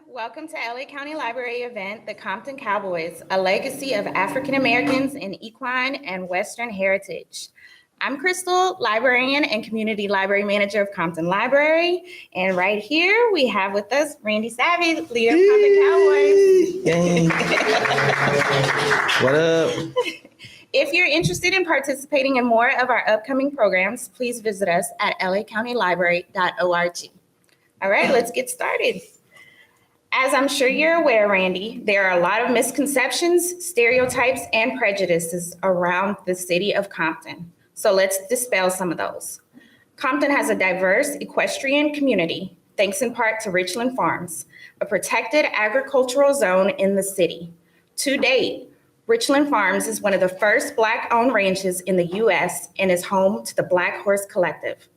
Welcome to LA County Library event, the Compton Cowboys, a legacy of African Americans in equine and Western heritage. I'm Crystal, librarian and community library manager of Compton Library. And right here we have with us Randy Savvy, leader of Compton Cowboys. What up? If you're interested in participating in more of our upcoming programs, please visit us at lacountylibrary.org. All right, let's get started. As I'm sure you're aware, Randy, there are a lot of misconceptions, stereotypes, and prejudices around the city of Compton. So let's dispel some of those. Compton has a diverse equestrian community, thanks in part to Richland Farms, a protected agricultural zone in the city. To date, Richland Farms is one of the first Black-owned ranches in the U.S. and is home to the Black Horse Collective.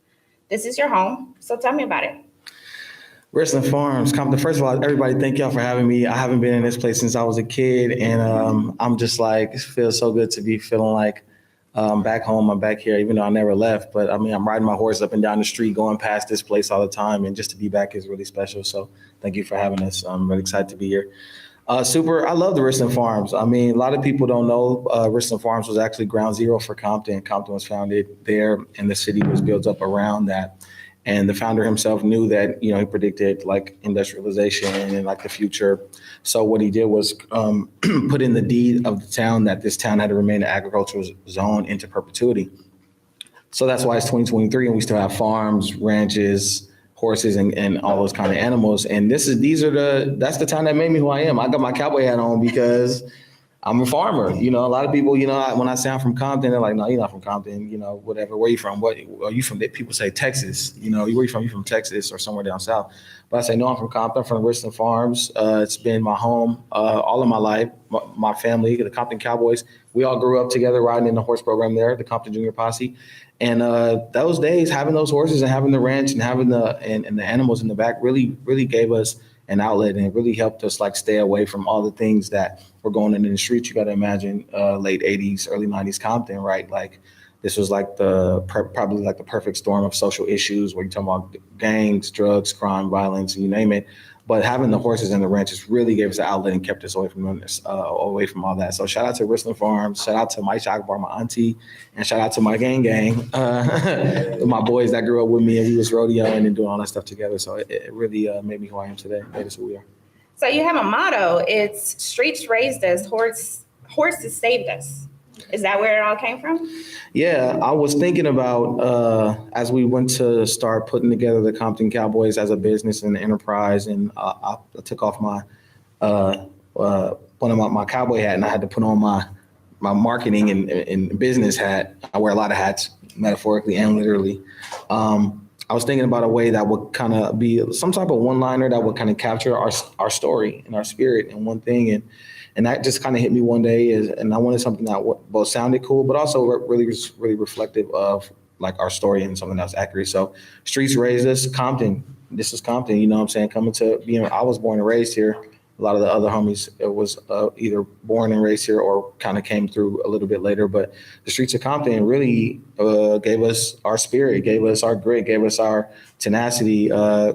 This is your home, so tell me about it. Richland Farms, Compton. First of all, everybody, thank y'all for having me. I haven't been in this place since I was a kid, and I'm just like, it feels so good to be feeling like back home. I'm back here, even though I never left. But I mean, I'm riding my horse up and down the street, going past this place all the time, and just to be back is really special. So thank you for having us. I'm really excited to be here. I love the Richland Farms. I mean, a lot of people don't know Richland Farms was actually ground zero for Compton. Compton was founded there, and the city was built up around that. And the founder himself knew that, he predicted like industrialization and like the future. So what he did was put in the deed of the town that this town had to remain an agricultural zone into perpetuity. So that's why it's 2023 and we still have farms, ranches, horses, and all those kind of animals. And that's the town that made me who I am. I got my cowboy hat on because I'm a farmer. A lot of people, when I say I'm from Compton, they're like, no, you're not from Compton, whatever. Where are you from? What are you from? People say Texas, where are you from? You from Texas or somewhere down south. But I say, no, I'm from Compton, I'm from Richland Farms. It's been my home all of my life. My family, the Compton Cowboys, we all grew up together riding in the horse program there, the Compton Junior Posse. And those days, having those horses and having the ranch and having the animals in the back really, really gave us an outlet, and it really helped us like stay away from all the things that were going on in the streets. You got to imagine late 80s, early 90s Compton, right? Like this was like probably like the perfect storm of social issues where you're talking about gangs, drugs, crime, violence, you name it. But having the horses and the ranches really gave us an outlet and kept us away from all that. So shout out to Richland Farms, shout out to Mike Shakbar, my auntie, and shout out to my gang, my boys that grew up with me, and we was rodeoing and doing all that stuff together. So it really made me who I am today, made us who we are. So you have a motto, it's streets raised us, horses saved us. Is that where it all came from? Yeah, I was thinking about as we went to start putting together the Compton Cowboys as a business and enterprise, and I took off my one of my cowboy hat, and I had to put on my marketing and business hat. I wear a lot of hats, metaphorically and literally. I was thinking about a way that would kind of be some type of one-liner that would kind of capture our story and our spirit in one thing. And that just kind of hit me one day, and I wanted something that both sounded cool, but also really reflective of like our story and something that was accurate. So streets raised us, Compton. This is Compton, you know what I'm saying? I was born and raised here. A lot of the other homies was either born and raised here or kind of came through a little bit later. But the streets of Compton really gave us our spirit, gave us our grit, gave us our tenacity,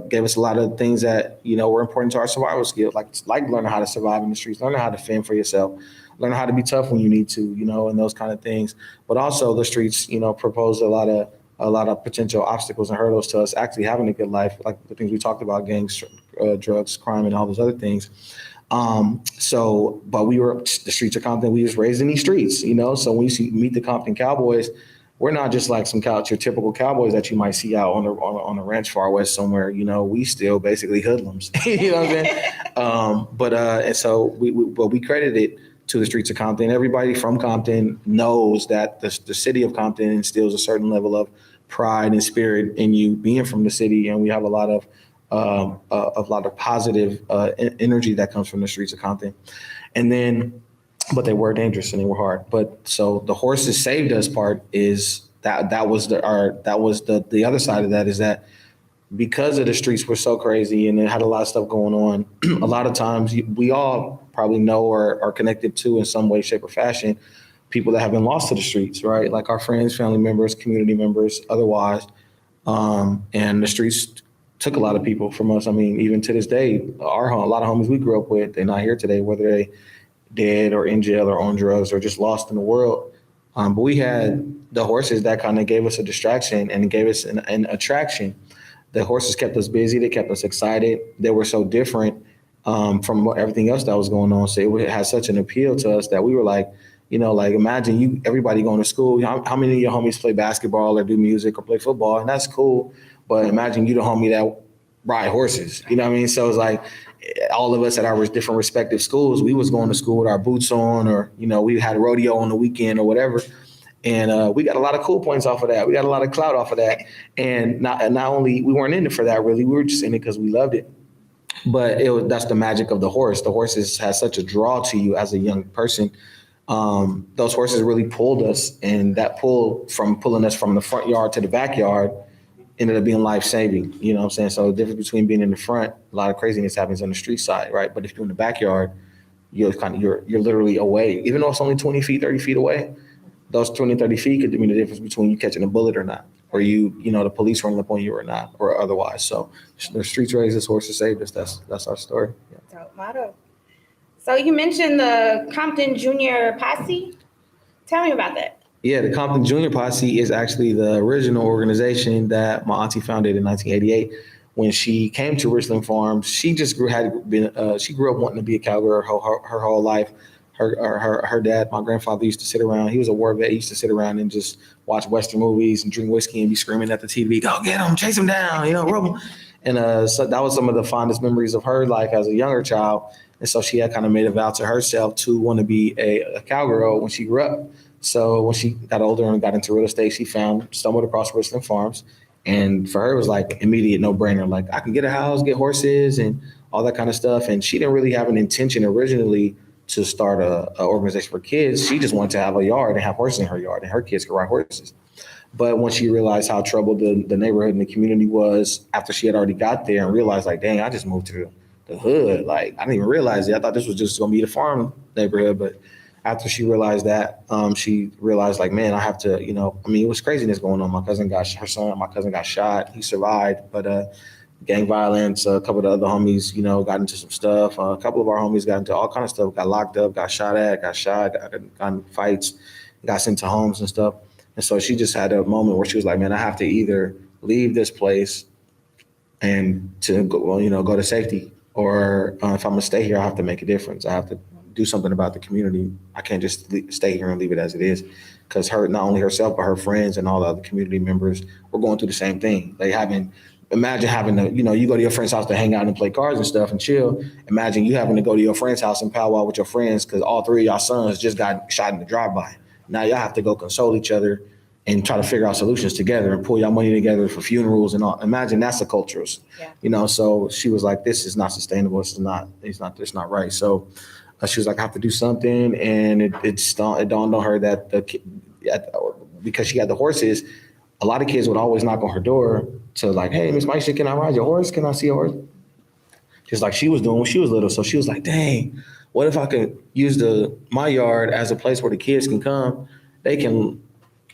gave us a lot of things that, were important to our survival skills, like learning how to survive in the streets, learning how to fend for yourself, learning how to be tough when you need to, and those kind of things. But also the streets, proposed a lot of potential obstacles and hurdles to us actually having a good life, like the things we talked about, gangs, drugs, crime, and all those other things. But we were the streets of Compton. We was raised in these streets, So when you meet the Compton Cowboys, we're not just like your typical cowboys that you might see out on a ranch far west somewhere. We still basically hoodlums. You know what I'm saying? But we credit it to the streets of Compton. Everybody from Compton knows that the city of Compton instills a certain level of pride and spirit in you being from the city, and we have a lot of positive energy that comes from the streets of Compton. But they were dangerous and they were hard. But so the horses saved us part is that was the other side of that, is that because of the streets were so crazy and it had a lot of stuff going on, a lot of times we all probably know or are connected to in some way, shape, or fashion people that have been lost to the streets, right? Like our friends, family members, community members, otherwise. And the streets took a lot of people from us. I mean, even to this day, a lot of homies we grew up with, they're not here today, whether they dead or in jail or on drugs or just lost in the world. But we had the horses that kind of gave us a distraction and gave us an attraction. The horses kept us busy. They kept us excited. They were so different from everything else that was going on. So it had such an appeal to us that we were like, like imagine everybody going to school. How many of your homies play basketball or do music or play football? And that's cool. But imagine you the homie that ride horses. You know what I mean? So it's like all of us at our different respective schools, we was going to school with our boots on, or, we had a rodeo on the weekend or whatever. And we got a lot of cool points off of that. We got a lot of clout off of that. And not only, we weren't in it for that really, we were just in it because we loved it. But that's the magic of the horse. The horses has such a draw to you as a young person. Those horses really pulled us, and that pull from pulling us from the front yard to the backyard ended up being life-saving. You know what I'm saying? So the difference between being in the front, a lot of craziness happens on the street side, right? But if you're in the backyard, you're literally away. Even though it's only 20 feet, 30 feet away, those 20, 30 feet could mean the difference between you catching a bullet or not, or the police running up on you or not, or otherwise. So the streets raised us, horses saved us. That's our story. Yeah. Dope motto. So you mentioned the Compton Junior Posse. Tell me about that. Yeah, the Compton Junior Posse is actually the original organization that my auntie founded in 1988. When she came to Richland Farms, she just grew up wanting to be a cowgirl her whole life. Her dad, my grandfather, used to sit around. He was a war vet. He used to sit around and just watch Western movies and drink whiskey and be screaming at the TV, "Go get him, chase him down, rub him." And so that was some of the fondest memories of her life as a younger child. And so she had kind of made a vow to herself to want to be a cowgirl when she grew up. So when she got older and got into real estate, she stumbled across Richland Farms. And for her, it was like immediate no-brainer. Like, I can get a house, get horses, and all that kind of stuff. And she didn't really have an intention originally to start a organization for kids. She just wanted to have a yard and have horses in her yard, and her kids could ride horses. But when she realized how troubled the neighborhood and the community was after she had already got there and realized, like, dang, I just moved to the hood. Like, I didn't even realize it. I thought this was just going to be the farm neighborhood. But after she realized that, she realized, like, man, I have to, it was craziness going on. My cousin got shot. He survived, but gang violence, a couple of the other homies, got into some stuff. A couple of our homies got into all kind of stuff, got locked up, got shot, got in fights, got sent to homes and stuff. And so she just had a moment where she was like, man, I have to either leave this place and to go to safety, or if I'm gonna stay here, I have to make a difference. I have to do something about the community. I can't just stay here and leave it as it is, because not only herself, but her friends and all the other community members were going through the same thing. Imagine having to, you go to your friend's house to hang out and play cards and stuff and chill. Imagine you having to go to your friend's house and powwow with your friends because all three of y'all sons just got shot in the drive-by. Now y'all have to go console each other and try to figure out solutions together and pull y'all money together for funerals and all. Imagine that's the cultures, So she was like, this is not sustainable. It's not right. So she was like, I have to do something. And it dawned on her that because she had the horses, a lot of kids would always knock on her door to like, hey, Miss Maisha, can I ride your horse? Can I see your horse? Just like she was doing when she was little. So she was like, dang, what if I could use my yard as a place where the kids can come? They can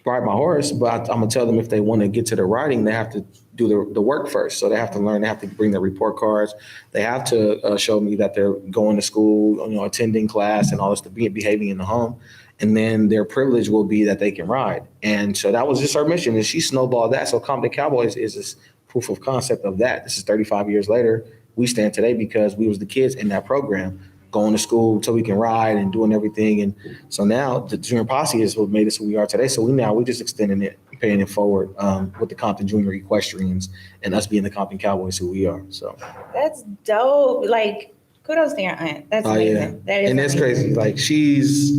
ride my horse, but I'm gonna tell them if they want to get to the riding, they have to do the work first. So they have to learn, they have to bring their report cards. They have to show me that they're going to school, attending class and all this, behaving in the home. And then their privilege will be that they can ride. And so that was just her mission, and she snowballed that. So Compton Cowboys is this proof of concept of that. This is 35 years later. We stand today because we was the kids in that program, going to school so we can ride and doing everything. And so now the Junior Posse is what made us who we are today. So we just extending it, paying it forward with the Compton Junior Equestrians and us being the Compton Cowboys who we are. So that's dope. Like, kudos to your aunt. That's amazing. Yeah. That is and that's amazing. Crazy. Like, she's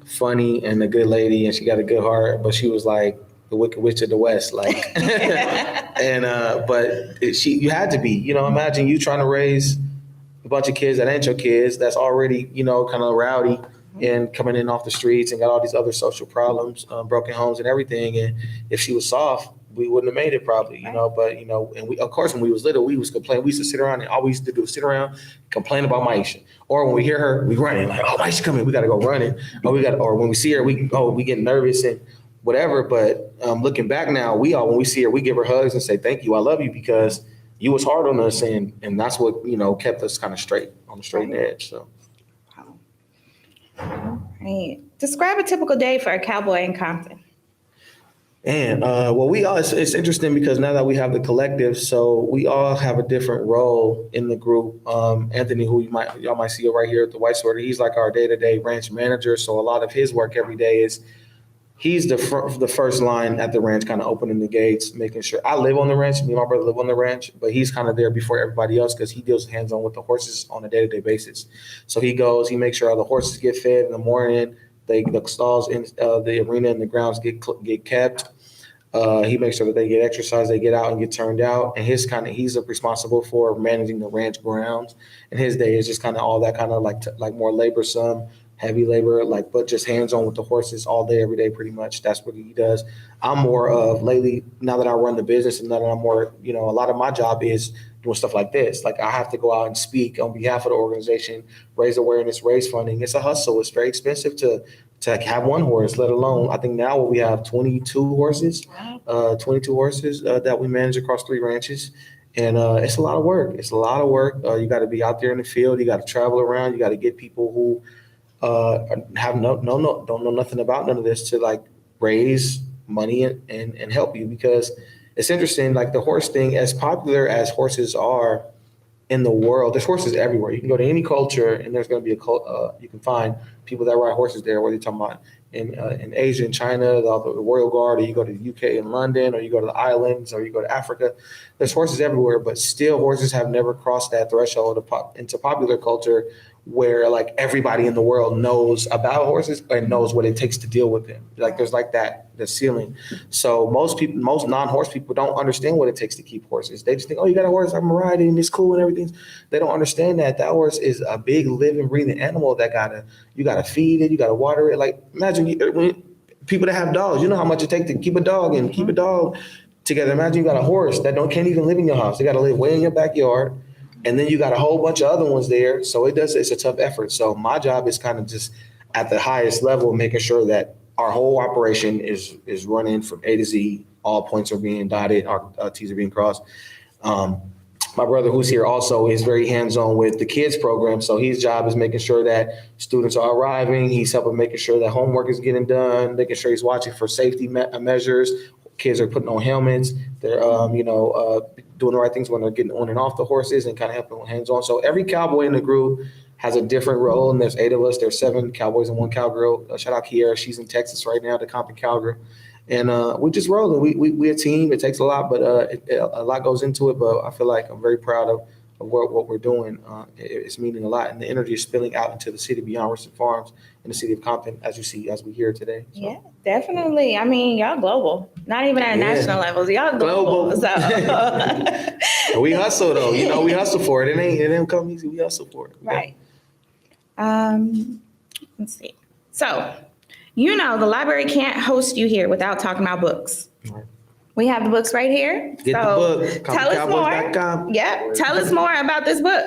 funny and a good lady and she got a good heart, but she was like the Wicked Witch of the West. Like, you had to be, imagine you trying to raise a bunch of kids that ain't your kids, that's already, kind of rowdy and coming in off the streets and got all these other social problems, broken homes and everything. And if she was soft, we wouldn't have made it probably, but, and we, of course, when we was little, we was complaining. We used to sit around and all we used to do was sit around, complain about Maisha. Or when we hear her, we running like, oh, Maisha coming, we got to go running. Or when we see her, we get nervous and whatever. But looking back now, when we see her, we give her hugs and say, thank you, I love you, because you was hard on us, and that's what, kept us kind of straight on the straight edge. So. Right. Describe a typical day for a cowboy in Compton. And well, it's interesting because now that we have the collective, so we all have a different role in the group. Anthony, who y'all might see right here at the White Sword, he's like our day-to-day ranch manager. So a lot of his work every day is he's the first line at the ranch, kind of opening the gates, making sure. I live on the ranch. Me and my brother live on the ranch, but he's kind of there before everybody else because he deals hands-on with the horses on a day-to-day basis. So he goes, he makes sure all the horses get fed in the morning. The stalls in the arena and the grounds get kept. He makes sure that they get exercise, they get out and get turned out. And he's responsible for managing the ranch grounds. And his day is just kind of all that kind of like more laborsome, heavy labor, but just hands on with the horses all day, every day, pretty much. That's what he does. I'm more of lately, now that I run the business and now that I'm more, a lot of my job is doing stuff like this. Like I have to go out and speak on behalf of the organization, raise awareness, raise funding. It's a hustle. It's very expensive to have one horse, let alone, I think now we have 22 horses, that we manage across 3 ranches. And it's a lot of work. It's a lot of work. You got to be out there in the field. You got to travel around. You got to get people who don't know nothing about none of this to raise money and help you, because it's interesting, like the horse thing, as popular as horses are in the world, there's horses everywhere. You can go to any culture and there's going to be you can find people that ride horses there, whether you're talking about in Asia and China, the Royal Guard, or you go to the UK and London, or you go to the islands, or you go to Africa. There's horses everywhere, but still horses have never crossed that threshold into popular culture where everybody in the world knows about horses and knows what it takes to deal with them. There's the ceiling. So most non-horse people don't understand what it takes to keep horses. They just think, oh, you got a horse, I'm gonna ride it and it's cool and everything. They don't understand that horse is a big living, breathing animal that you gotta feed it, you gotta water it. Imagine people that have dogs, you know how much it takes to keep a dog and keep a dog together. Imagine you got a horse that can't even live in your house. They gotta live way in your backyard. And then you got a whole bunch of other ones there. So it's a tough effort. So my job is kind of just at the highest level, making sure that our whole operation is running from A to Z. All points are being dotted, our T's are being crossed. My brother, who's here also, is very hands-on with the kids program. So his job is making sure that students are arriving. He's helping making sure that homework is getting done, making sure he's watching for safety measures. Kids are putting on helmets. They're, doing the right things when they're getting on and off the horses and kind of helping hands-on. So every cowboy in the group has a different role, and there's 8 of us. There's 7 cowboys and 1 cowgirl. Shout out Kiera. She's in Texas right now, the Compton Cowgirl. And we just roll. We a team. It takes a lot, but a lot goes into it. But I feel like I'm very proud of what we're doing. It's meaning a lot, and the energy is spilling out into the city beyond Richland Farms in the city of Compton, as we hear today. So. Yeah, definitely. I mean, y'all global, not even at national levels. Y'all global. So. We hustle though. We hustle for it. It ain't come easy. We hustle for it. Right. Let's see. So, the library can't host you here without talking about books. Right. We have the books right here. Get the book. Tell us more. Yep. Tell us more about this book.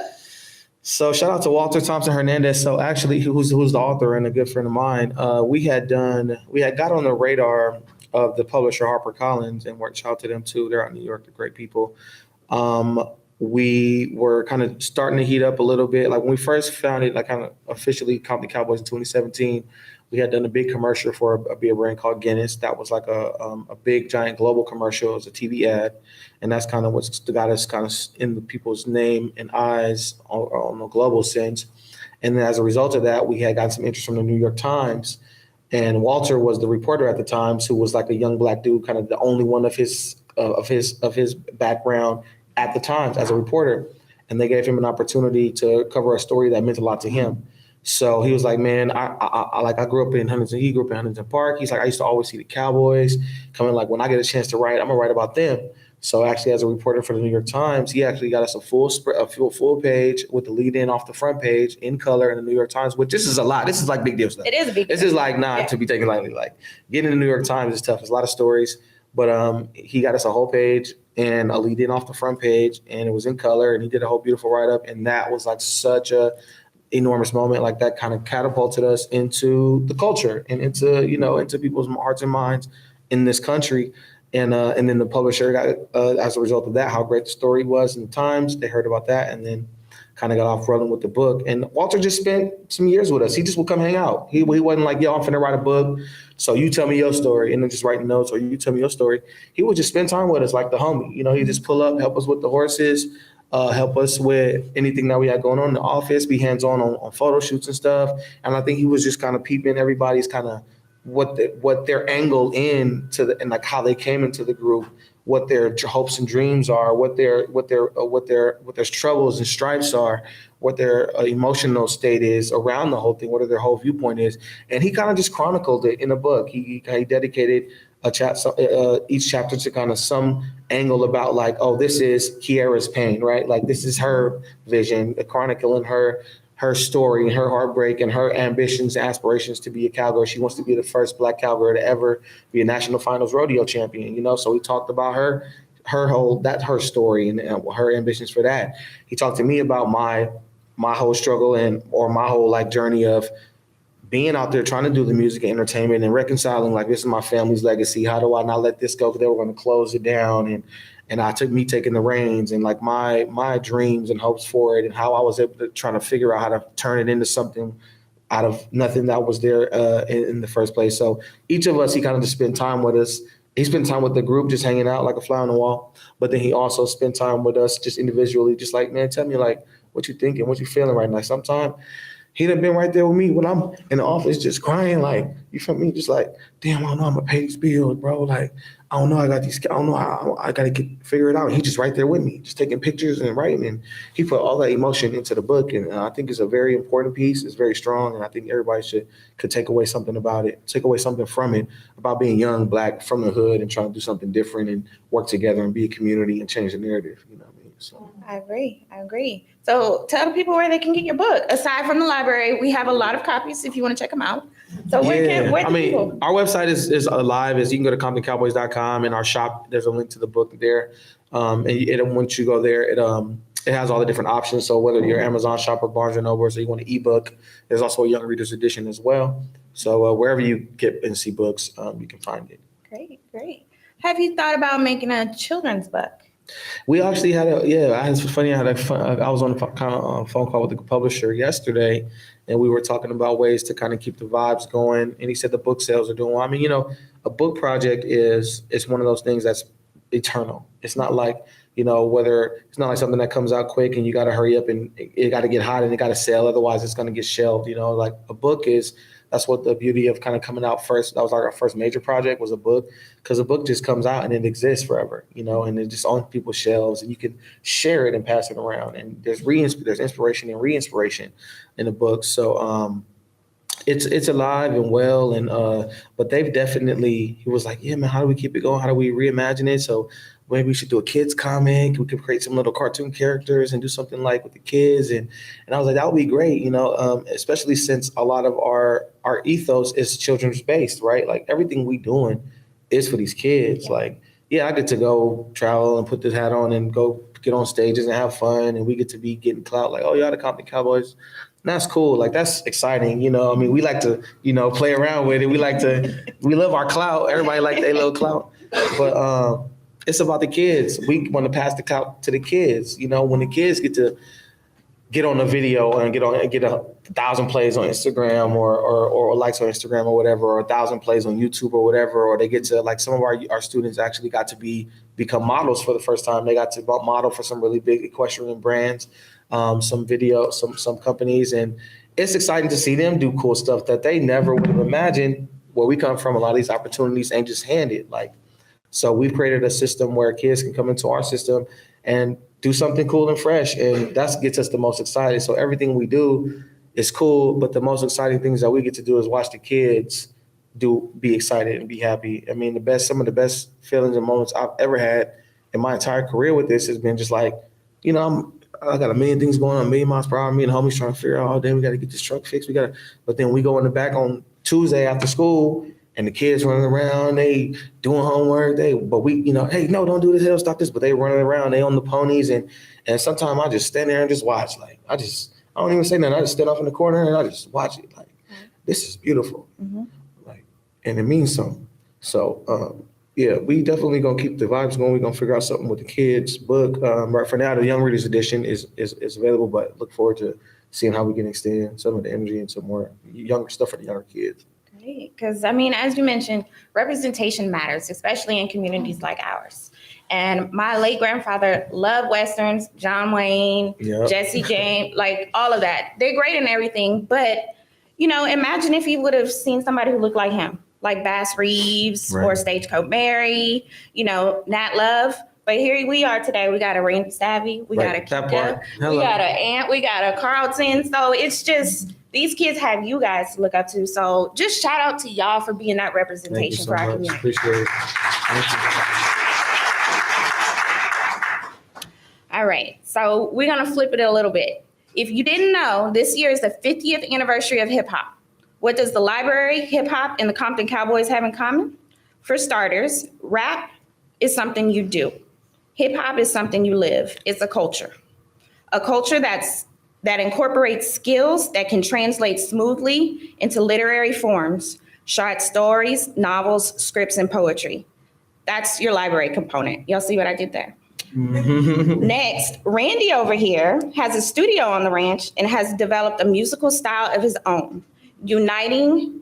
So shout out to Walter Thompson Hernandez. So actually, who's the author and a good friend of mine. We had got on the radar of the publisher HarperCollins and worked out to them too. They're out in New York. They're great people. We were kind of starting to heat up a little bit. When we first founded, kind of officially Compton Cowboys in 2017, we had done a big commercial for a beer brand called Guinness. That was a big, giant global commercial. It was a TV ad. And that's kind of what got us kind of in the people's name and eyes on a global sense. And then as a result of that, we had gotten some interest from the New York Times. And Walter was the reporter at the Times, who was a young black dude, kind of the only one of his background at the Times as a reporter. And they gave him an opportunity to cover a story that meant a lot to him. So he was like, man, I grew up in Huntington. He grew up in Huntington Park. He's like, I used to always see the Cowboys coming. When I get a chance to write, I'm gonna write about them. So actually, as a reporter for the New York Times, he actually got us a full page with the lead in off the front page in color in the New York Times. Which this is a lot. This is big deal stuff. It is a big deal. This is not to be taken lightly. Getting in the New York Times is tough. There's a lot of stories, but he got us a whole page and a lead in off the front page, and it was in color, and he did a whole beautiful write up, and that was such a enormous moment. That kind of catapulted us into the culture and into people's hearts and minds in this country. And then the publisher got, as a result of that, how great the story was in the Times, they heard about that and then kind of got off rolling with the book. And Walter just spent some years with us. He just would come hang out. He wasn't like, yo, I'm finna write a book, so you tell me your story, and then just writing notes, or you tell me your story. He would just spend time with us like the homie. He'd just pull up, help us with the horses, help us with anything that we had going on in the office, be hands-on on photo shoots and stuff. And I think he was just kind of peeping everybody's kind of what their angle into and like how they came into the group, what their hopes and dreams are, what their troubles and stripes are, what their emotional state is around the whole thing, what their whole viewpoint is. And he kind of just chronicled it in a book. He dedicated each chapter to kind of some angle about like, oh, this is Kiara's pain, right? Like this is her vision, chronicling her story, her heartbreak, and her ambitions, aspirations to be a cowgirl. She wants to be the first Black cowgirl to ever be a national finals rodeo champion. So he talked about her story and her ambitions for that. He talked to me about my whole struggle or my whole like journey of being out there trying to do the music and entertainment and reconciling like this is my family's legacy. How do I not let this go? Because they were going to close it down, and I took me taking the reins and like my dreams and hopes for it, and how I was able to try to figure out how to turn it into something out of nothing that was there in the first place. So each of us, he kind of just spent time with us. He spent time with the group, just hanging out like a fly on the wall. But then he also spent time with us just individually, just like, man, tell me like what you thinking, what you feeling right now. Sometimes he done been right there with me when I'm in the office just crying, like, you feel me? Just like, damn, I don't know I'm gonna pay these bills, bro. Like, I don't know, I don't know how I gotta figure it out. He just right there with me, just taking pictures and writing. And he put all that emotion into the book. And I think it's a very important piece. It's very strong. And I think everybody could take away something about it, take away something from it about being young, Black, from the hood and trying to do something different and work together and be a community and change the narrative, you know what I mean? So. I agree. So tell the people where they can get your book. Aside from the library, we have a lot of copies if you want to check them out. So people? Our website is alive. You can go to ComptonCowboys.com, and our shop, there's a link to the book there. And once you go there, it has all the different options. So whether you're Amazon shop or Barnes and Noble, so you want an ebook, there's also a young readers edition as well. So wherever you get and see books, you can find it. Great. Have you thought about making a children's book? We actually had it's funny. I was on a phone call with the publisher yesterday, and we were talking about ways to kind of keep the vibes going. And he said the book sales are doing well. I mean, a book project is one of those things that's eternal. It's not like, it's not like something that comes out quick and you got to hurry up and it got to get hot and it got to sell. Otherwise, it's going to get shelved. Like a book is. That's what the beauty of kind of coming out first. That was like our first major project was a book, because a book just comes out and it exists forever, and it's just on people's shelves and you can share it and pass it around. And there's inspiration and re-inspiration in the book. So it's alive and well. And but they've definitely, he was like, yeah, man, how do we keep it going? How do we reimagine it? So maybe we should do a kids comic. We could create some little cartoon characters and do something like with the kids. And I was like, that would be great, especially since a lot of our ethos is children's based, right? Like everything we doing is for these kids. Yeah. Like, yeah, I get to go travel and put this hat on and go get on stages and have fun. And we get to be getting clout like, oh, y'all the Compton Cowboys. And that's cool. Like, that's exciting. We like to, play around with it. We love our clout. Everybody like their little clout. But, it's about the kids. We want to pass the clout to the kids. When the kids get to get on a video and get 1,000 plays on Instagram or likes on Instagram or whatever, or 1,000 plays on YouTube or whatever, or they get to, like, some of our students actually got to become models for the first time. They got to model for some really big equestrian brands, some companies, and it's exciting to see them do cool stuff that they never would have imagined. Where we come from, a lot of these opportunities ain't just handed. Like, so we've created a system where kids can come into our system and do something cool and fresh. And that gets us the most excited. So everything we do is cool, but the most exciting things that we get to do is watch the kids be excited and be happy. I mean, some of the best feelings and moments I've ever had in my entire career with this has been just like, I got a million things going on, 1,000,000 miles per hour. Me and homies trying to figure out, we got to get this truck fixed. But then we go in the back on Tuesday after school, and the kids running around, they doing homework. But we, hey, no, don't do this, hey, don't stop this. But they running around, they on the ponies, and sometimes I just stand there and just watch. Like, I don't even say nothing. I just stand off in the corner and I just watch it. Like, this is beautiful. Mm-hmm. Like, and it means something. So, Yeah, we definitely gonna keep the vibes going. We're gonna figure out something with the kids book. Right for now, the Young Readers Edition is available, but look forward to seeing how we can extend some of the energy into more younger stuff for the younger kids. Great. Because, I mean, as you mentioned, representation matters, especially in communities like ours. And my late grandfather loved Westerns, John Wayne, Yep. Jesse James, like all of that. They're great in everything. But, imagine if he would have seen somebody who looked like him, like Bass Reeves or Right. Stagecoach Mary, Nat Love. But here we are today. We got a Randy Savvy, we got a Right, that Kika, part. we Hello. got an Ant, we got a Carlton. So it's just these kids have you guys to look up to. So just shout out to y'all for being that Thank you representation so for our much. community. Appreciate it. Thank you. All right. So we're going to flip it a little bit. If you didn't know, this year is the 50th anniversary of hip hop. What does the library, hip hop, and the Compton Cowboys have in common? For starters, rap is something you do. Hip hop is something you live. It's a culture that incorporates skills that can translate smoothly into literary forms, short stories, novels, scripts, and poetry. That's your library component. Y'all see what I did there? Next, Randy over here has a studio on the ranch and has developed a musical style of his own, uniting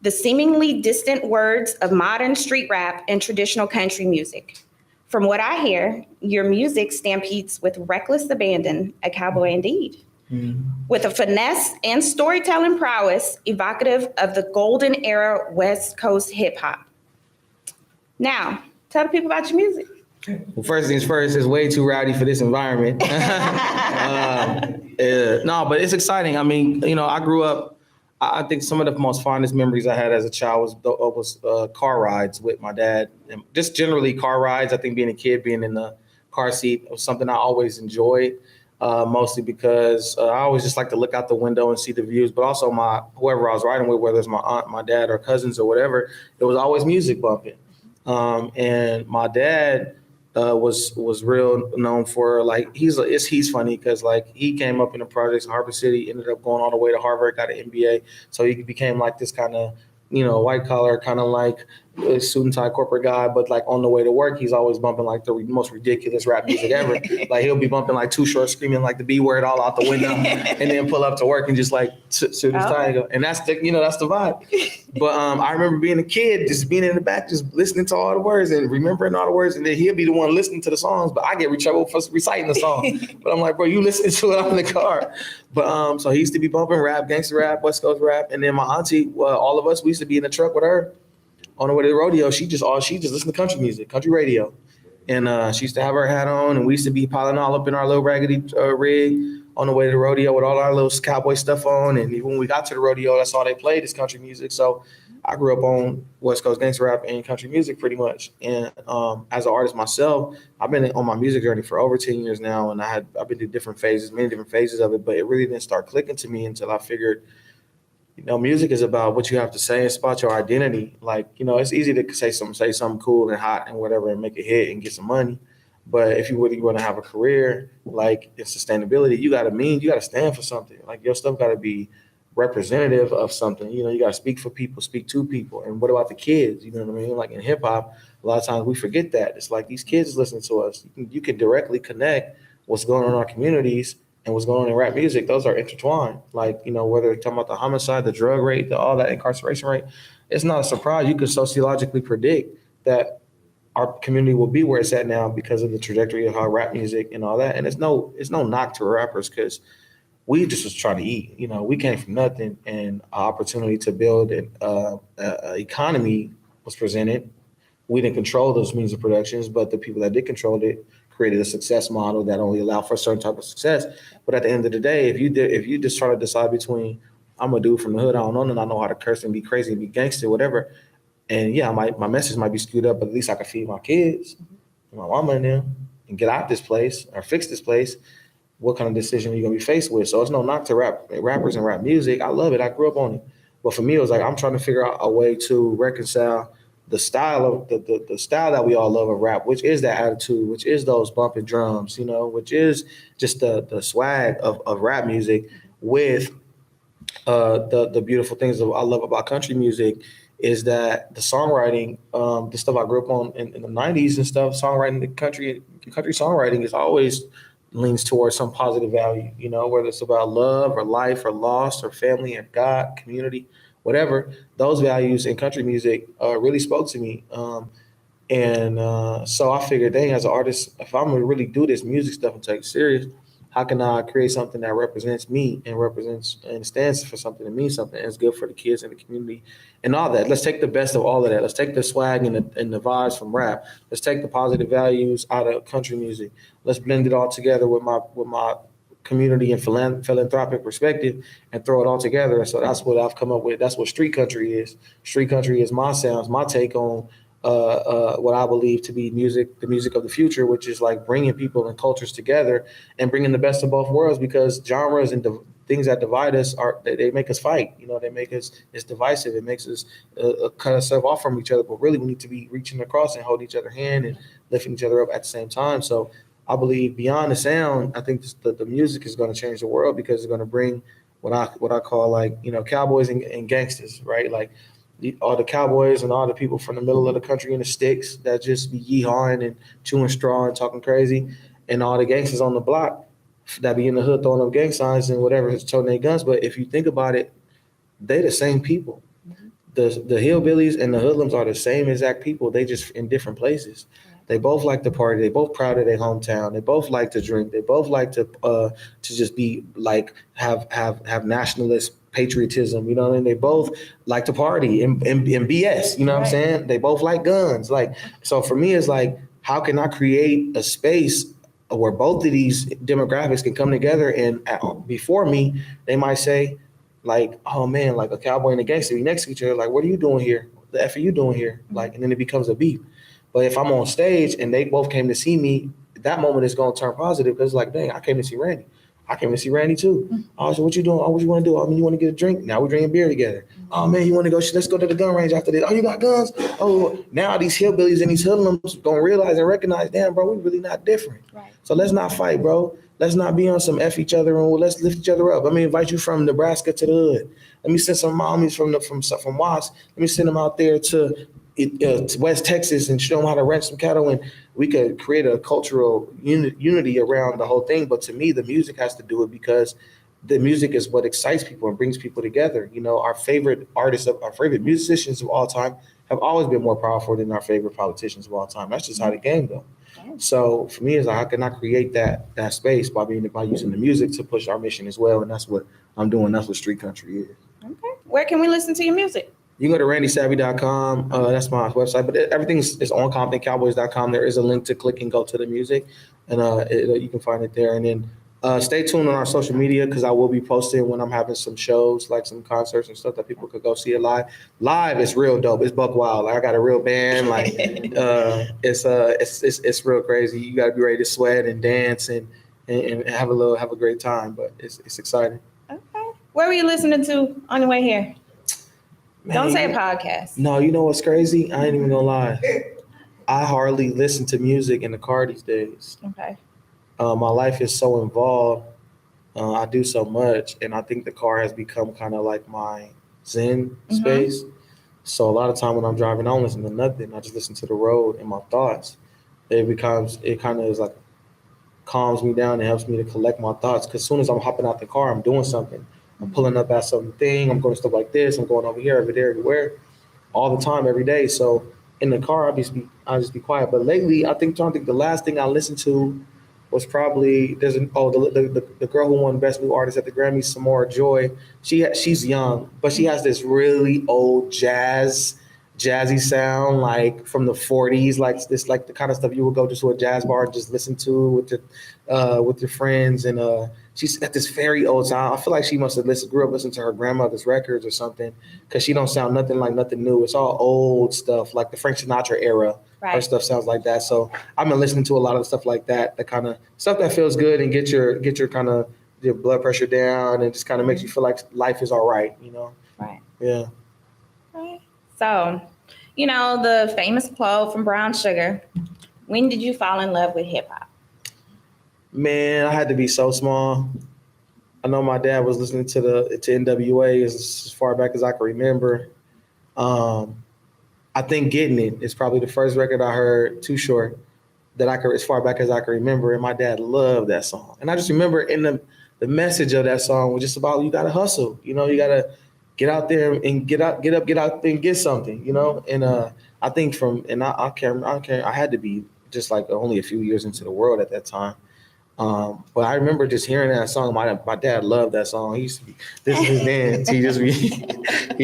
the seemingly distant words of modern street rap and traditional country music. From what I hear, your music stampedes with reckless abandon, a cowboy indeed. With a finesse and storytelling prowess evocative of the golden era West Coast hip hop. Now, tell the people about your music. Well, first things first, it's way too rowdy for this environment. No, but it's exciting. I mean, I grew up, I think some of the most fondest memories I had as a child was car rides with my dad. And just generally car rides. I think being a kid, being in the car seat was something I always enjoyed, mostly because I always just like to look out the window and see the views, but also whoever I was riding with, whether it's my aunt, my dad, or cousins or whatever, it was always music bumping. And my dad was real known for, like, he's funny because, like, he came up in the projects in Harbor City, ended up going all the way to Harvard, got an MBA, so he became like this kind of white collar, kind of like a suit and tie corporate guy, but like on the way to work, he's always bumping like the most ridiculous rap music ever. Like he'll be bumping like Too Short, screaming like the B word all out the window, and then pull up to work and just like suit his tie and go. And that's the vibe. But I remember being a kid, just being in the back, just listening to all the words and remembering all the words, and then he'll be the one listening to the songs, but I get in trouble for reciting the song. But I'm like, bro, you listening to it in the car. But so he used to be bumping rap, gangster rap, West Coast rap, and then my auntie, all of us, we used to be in the truck with her on the way to the rodeo. She just listened to country music, country radio, and she used to have her hat on, and we used to be piling all up in our little raggedy rig on the way to the rodeo with all our little cowboy stuff on. And even when we got to the rodeo, that's all they played is country music. So I grew up on West Coast gangster rap and country music pretty much. And as an artist myself, I've been on my music journey for over 10 years now, and I've been through many different phases of it, but it really didn't start clicking to me until I figured, music is about what you have to say. It's about your identity. Like, it's easy to say something cool and hot and whatever and make a hit and get some money. But if you really want to have a career, like in sustainability, you got to stand for something. Like your stuff got to be representative of something. You got to speak for people, speak to people. And what about the kids? You know what I mean? Like in hip hop, a lot of times we forget that. It's like these kids listen to us. You can directly connect what's going on in our communities and what's going on in rap music. Those are intertwined. Like, whether you're talking about the homicide, the drug rate, all that incarceration rate, it's not a surprise. You can sociologically predict that our community will be where it's at now because of the trajectory of how rap music and all that. And it's no knock to rappers because we just was trying to eat. We came from nothing, and an opportunity to build an economy was presented. We didn't control those means of productions, but the people that did control it created a success model that only allowed for a certain type of success. But at the end of the day, if you just try to decide between, I'm a dude from the hood, I don't know, and I know how to curse and be crazy and be gangster, whatever. And yeah, my message might be skewed up, but at least I can feed my kids, my mama and them, and get out this place or fix this place. What kind of decision are you gonna be faced with? So it's no knock to rappers and rap music. I love it. I grew up on it. But for me, it was like I'm trying to figure out a way to reconcile the style of the style that we all love of rap, which is that attitude, which is those bumping drums, which is just the swag of rap music with the beautiful things that I love about country music is that the songwriting, the stuff I grew up on in the 90s and stuff, songwriting, the country songwriting is always leans towards some positive value, you know, whether it's about love or life or loss or family and God, community, whatever. Those values in country music really spoke to me. So I figured, dang, as an artist, if I'm gonna really do this music stuff and take it serious, how can I create something that represents me and represents and stands for something that means something and is good for the kids and the community and all that. Let's take the best of all of that. Let's take the swag and the vibes from rap. Let's take the positive values out of country music. Let's blend it all together with my community and philanthropic perspective and throw it all together. And so that's what I've come up with. That's what street country is. Street country is my sounds, my take on what I believe to be music, the music of the future, which is like bringing people and cultures together and bringing the best of both worlds, because genres and things that divide us they make us fight. You know, they make us, it's divisive. It makes us cut ourselves off from each other. But really, we need to be reaching across and holding each other's hand and lifting each other up at the same time. So I believe beyond the sound, I think the music is going to change the world, because it's going to bring what I call, like, you know, cowboys and gangsters, right? Like all the cowboys and all the people from the middle of the country in the sticks that just be yeehawing and chewing straw and talking crazy, and all the gangsters on the block that be in the hood throwing up gang signs and whatever, toting their guns. But if you think about it, they the same people. The hillbillies and the hoodlums are the same exact people. They just in different places. They both like to party. They both proud of their hometown. They both like to drink. They both like to just be like have nationalist patriotism. You know what I mean? They both like to party and BS. You know what I'm saying? They both like guns. Like, so for me, it's like, how can I create a space where both of these demographics can come together? And before me, they might say, like, oh man, like a cowboy and a gangster be next to each other. Like, what are you doing here? The F are you doing here? Like, and then it becomes a beef. But if I'm on stage and they both came to see me, that moment is going to turn positive, because it's like, dang, I came to see Randy. I came to see Randy too. Oh, so what you doing? Oh, what you want to do? I mean, you want to get a drink? Now we're drinking beer together. Oh man, you want to go? Let's go to the gun range after this. Oh, you got guns? Oh, now these hillbillies and these hoodlums gonna realize and recognize, damn, bro, we really not different. Right. So let's not fight, bro. Let's not be on some F each other, and let's lift each other up. Let me invite you from Nebraska to the hood. Let me send some mommies from Watts. Let me send them out there to West Texas and show them how to ranch some cattle, and we could create a cultural unity around the whole thing. But to me, the music has to do it, because the music is what excites people and brings people together. You know, our favorite artists, our favorite musicians of all time have always been more powerful than our favorite politicians of all time. That's just how the game goes. So for me, it's like, how can I create that space by using the music to push our mission as well? And that's what I'm doing. That's what street country is. Okay. Where can we listen to your music? You can go to randysavvy.com. That's my website, but everything is on ComptonCowboys.com. There is a link to click and go to the music, and you can find it there. And then stay tuned on our social media, because I will be posting when I'm having some shows, like some concerts and stuff that people could go see it live. Live is real dope. It's buck wild. Like, I got a real band. Like it's real crazy. You got to be ready to sweat and dance and have a great time. But it's exciting. Okay. Where were you listening to on the way here? Man, Don't say a podcast. No, you know what's crazy? I ain't even gonna lie. I hardly listen to music in the car these days. Okay. My life is so involved. I do so much, and I think the car has become kind of like my zen space. So a lot of time when I'm driving, I don't listen to nothing. I just listen to the road and my thoughts. It kind of is like calms me down and helps me to collect my thoughts. Because as soon as I'm hopping out the car, I'm doing something. I'm pulling up at something. I'm going to stuff like this. I'm going over here, over there, everywhere, all the time, every day. So in the car, I'll just be quiet. But lately, I think the last thing I listened to was probably the girl who won Best New Artist at the Grammys, Samora Joy. She's young, but she has this really old jazzy sound, like from the 40s, like the kind of stuff you would go to a jazz bar and just listen to with your friends. And she's got this very old sound. I feel like she must have grew up listening to her grandmother's records or something, because she don't sound nothing like nothing new. It's all old stuff, like the Frank Sinatra era. Right. Her stuff sounds like that. So I've been listening to a lot of stuff like that, the kind of stuff that feels good and get your kind of your blood pressure down and just kind of makes you feel like life is all right, you know? Right. Yeah. Right. So, you know, the famous quote from Brown Sugar, when did you fall in love with hip hop? Man, I had to be so small. I know my dad was listening to NWA as far back as I can remember. I think Getting It is probably the first record I heard, Too Short, that I could, as far back as I can remember. And my dad loved that song. And I just remember in the message of that song was just about, you got to hustle, you got to get out there and get out there and get something, And I think I had to be just like only a few years into the world at that time. But I remember just hearing that song. My dad loved that song. He used to be, this is his dance. He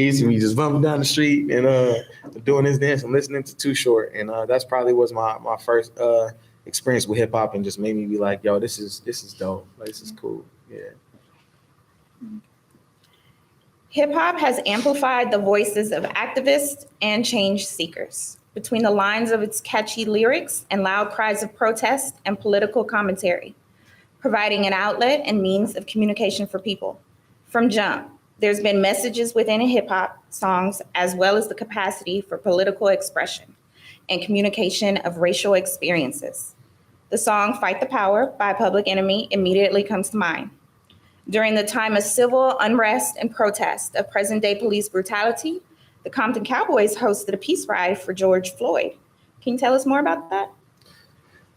used to be just bumping down the street and doing his dance and listening to Too Short. And that's probably was my first experience with hip hop, and just made me be like, yo, this is dope. Like, this is cool. Yeah. Hip hop has amplified the voices of activists and change seekers. Between the lines of its catchy lyrics and loud cries of protest and political commentary, providing an outlet and means of communication for people. From jump, there's been messages within hip hop songs, as well as the capacity for political expression and communication of racial experiences. The song Fight the Power by Public Enemy immediately comes to mind. During the time of civil unrest and protest of present-day police brutality, the Compton Cowboys hosted a peace ride for George Floyd. Can you tell us more about that?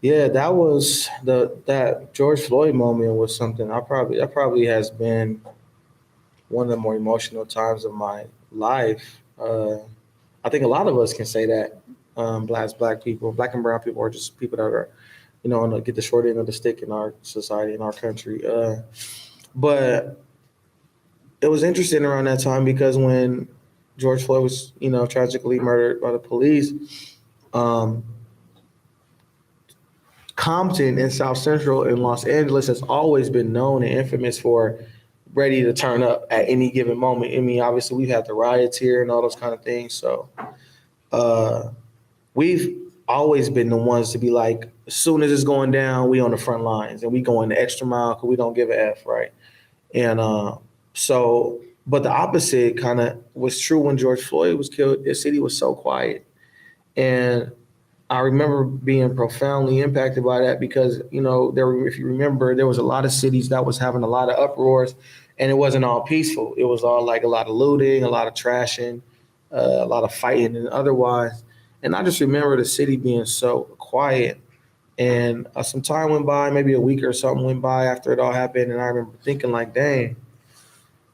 Yeah, that was that George Floyd moment was something that probably has been one of the more emotional times of my life. I think a lot of us can say that. Black people, black and brown people, are just people that are, get the short end of the stick in our society, in our country. But it was interesting around that time because when George Floyd was, tragically murdered by the police, Compton and South Central in Los Angeles has always been known and infamous for ready to turn up at any given moment. I mean, obviously we've had the riots here and all those kind of things. So we've always been the ones to be like, as soon as it's going down, we on the front lines and we going the extra mile because we don't give a F, right? And but the opposite kind of was true when George Floyd was killed. The city was so quiet. And I remember being profoundly impacted by that because, if you remember, there was a lot of cities that was having a lot of uproars, and it wasn't all peaceful. It was all like a lot of looting, a lot of trashing, a lot of fighting and otherwise. And I just remember the city being so quiet. And some time went by, maybe a week or something went by after it all happened. And I remember thinking like, dang,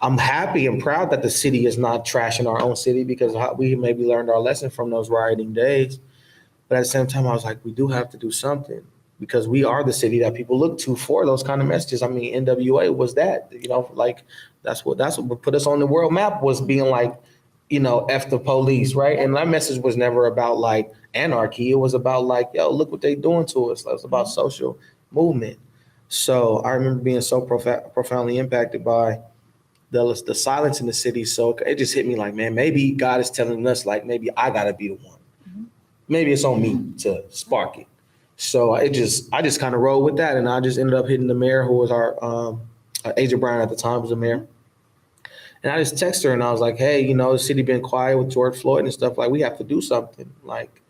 I'm happy and proud that the city is not trashing our own city because we maybe learned our lesson from those rioting days. But at the same time, I was like, we do have to do something because we are the city that people look to for those kind of messages. I mean, NWA was that, that's what put us on the world map, was being like, F the police, right? And that message was never about like anarchy. It was about like, yo, look what they doing to us. It was about social movement. So I remember being so profoundly impacted by the silence in the city. So it just hit me like, man, maybe God is telling us, like, maybe I gotta be the one. Mm-hmm. Maybe it's on me to spark it. So I just kind of rolled with that, and I just ended up hitting the mayor, who was our Agent Brown at the time was the mayor. And I just texted her and I was like, hey, the city been quiet with George Floyd and stuff. Like, we have to do something. Like,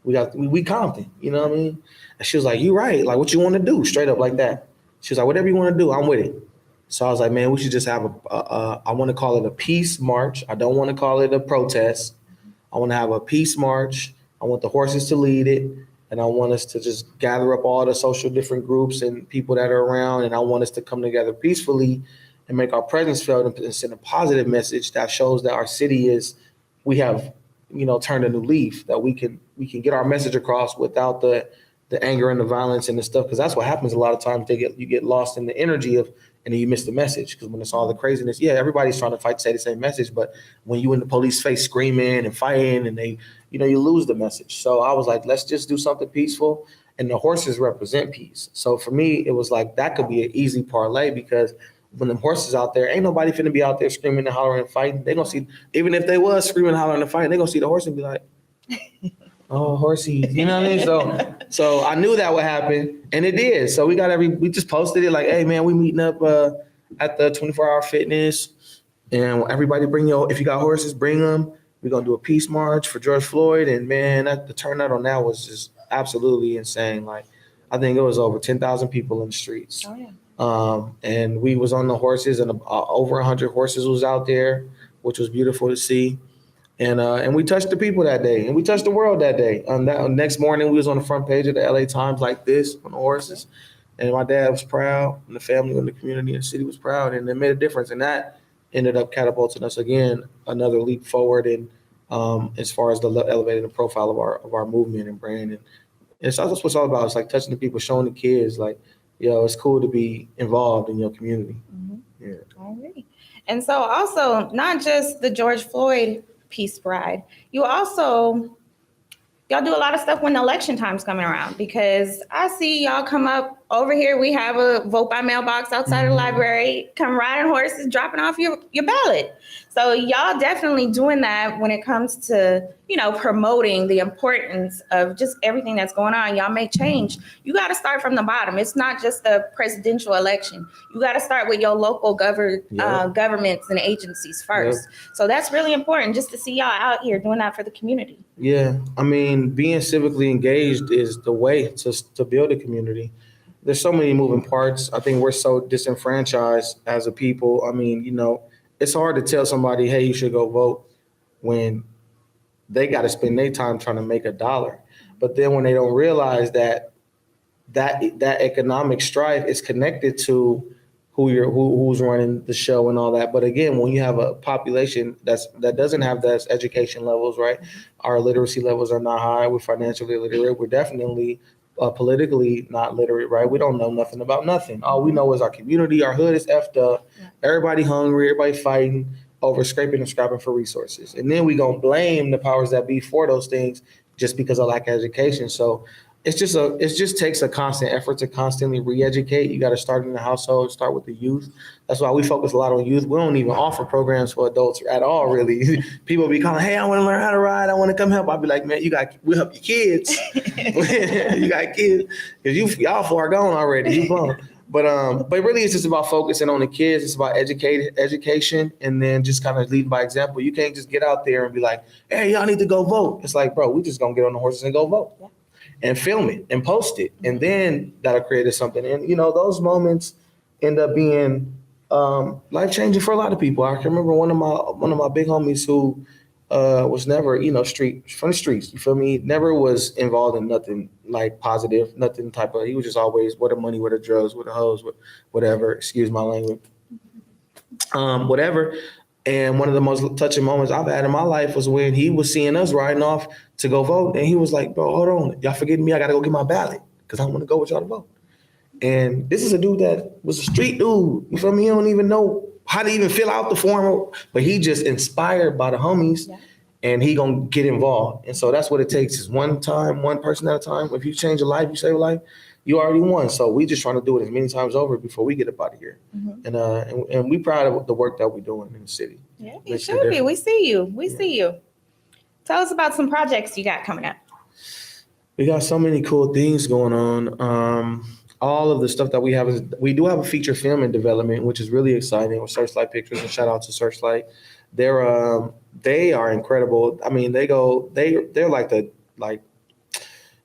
we Compton, you know what I mean? And she was like, you right. Like, what you want to do? Straight up like that. She was like, whatever you want to do, I'm with it. So I was like, man, we should just have I want to call it a peace march. I don't want to call it a protest. I want to have a peace march. I want the horses to lead it. And I want us to just gather up all the social different groups and people that are around. And I want us to come together peacefully and make our presence felt and send a positive message that shows that our city we have, turned a new leaf, that we can get our message across without the anger and the violence and the stuff. Because that's what happens a lot of times. You get lost in the energy of, and then you miss the message. Because when it's all the craziness, yeah, everybody's trying to say the same message. But when you in the police face screaming and fighting and they, you lose the message. So I was like, let's just do something peaceful. And the horses represent peace. So for me, it was like, that could be an easy parlay, because when the horses out there, ain't nobody finna be out there screaming and hollering and fighting. They gonna see, even if they was screaming, hollering and fighting, they gonna see the horse and be like, oh, horsey, you know what I mean? So I knew that would happen, and it did. So we just posted it like, hey man, we meeting up at the 24-hour fitness, and everybody if you got horses, bring them. We're gonna do a peace march for George Floyd, and man, the turnout on that was just absolutely insane. Like, I think it was over 10,000 people in the streets. Oh yeah. And we was on the horses, and over 100 horses was out there, which was beautiful to see. And we touched the people that day, and we touched the world that day. That next morning, we was on the front page of the LA Times like this on the horses, and my dad was proud, and the family and the community and the city was proud, and it made a difference. And that ended up catapulting us again another leap forward in as far as elevating the profile of our movement and brand. And it's that's what it's all about. It's like touching the people, showing the kids like, it's cool to be involved in your community. Mhm. Yeah. All right. And so also not just the George Floyd Peace Pride, y'all do a lot of stuff when election time's coming around, because I see y'all come up over here. We have a vote by mailbox outside of the library, come riding horses, dropping off your ballot. So y'all definitely doing that when it comes to, promoting the importance of just everything that's going on. Y'all make change. You got to start from the bottom. It's not just a presidential election. You got to start with your local governments and agencies first. So that's really important, just to see y'all out here doing that for the community. Yeah, I mean, being civically engaged is the way to build a community. There's so many moving parts. I think we're so disenfranchised as a people. I mean, it's hard to tell somebody, hey, you should go vote when they got to spend their time trying to make $1. But then when they don't realize that economic strife is connected to who's running the show and all that. But again, when you have a population that doesn't have those education levels, right? Our literacy levels are not high. We're financially illiterate. We're definitely politically not literate, right? We don't know nothing about nothing. All we know is our community, our hood is effed up. Everybody hungry, everybody fighting over scraping and scrapping for resources. And then we gonna blame the powers that be for those things just because of lack of education. So it just takes a constant effort to constantly re-educate. You got to start in the household, start with the youth. That's why we focus a lot on youth. We don't even offer programs for adults at all, really. People be calling, hey, I want to learn how to ride. I want to come help. I'll be like, man, we'll help your kids. You got kids. Because y'all far gone already. You blown. But really it's just about focusing on the kids. It's about education, and then just kind of leading by example. You can't just get out there and be like, hey, y'all need to go vote. It's like, bro, we just going to get on the horses and go vote. Yeah. And film it and post it, and then that'll create something. And those moments end up being life changing for a lot of people. I can remember one of my big homies who was never from the streets. You feel me? Never was involved in nothing like positive, nothing type of. He was just always where the money, where the drugs, where the hoes, whatever. Excuse my language. Whatever. And one of the most touching moments I've had in my life was when he was seeing us riding off to go vote. And he was like, bro, hold on. Y'all forgetting me? I got to go get my ballot because I want to go with y'all to vote. And this is a dude that was a street dude. You feel me? He don't even know how to even fill out the form. But he just inspired by the homies, and he going to get involved. And so that's what it takes is one person at a time. If you change a life, you save a life, you already won. So we just trying to do it as many times over before we get up out of here. Mm-hmm. And we proud of the work that we're doing in the city. Yeah, you should be. We see you. We see you. Tell us about some projects you got coming up. We got so many cool things going on. All of the stuff that we have we do have a feature film in development, which is really exciting with Searchlight Pictures, and shout out to Searchlight. They are incredible. I mean, they're like the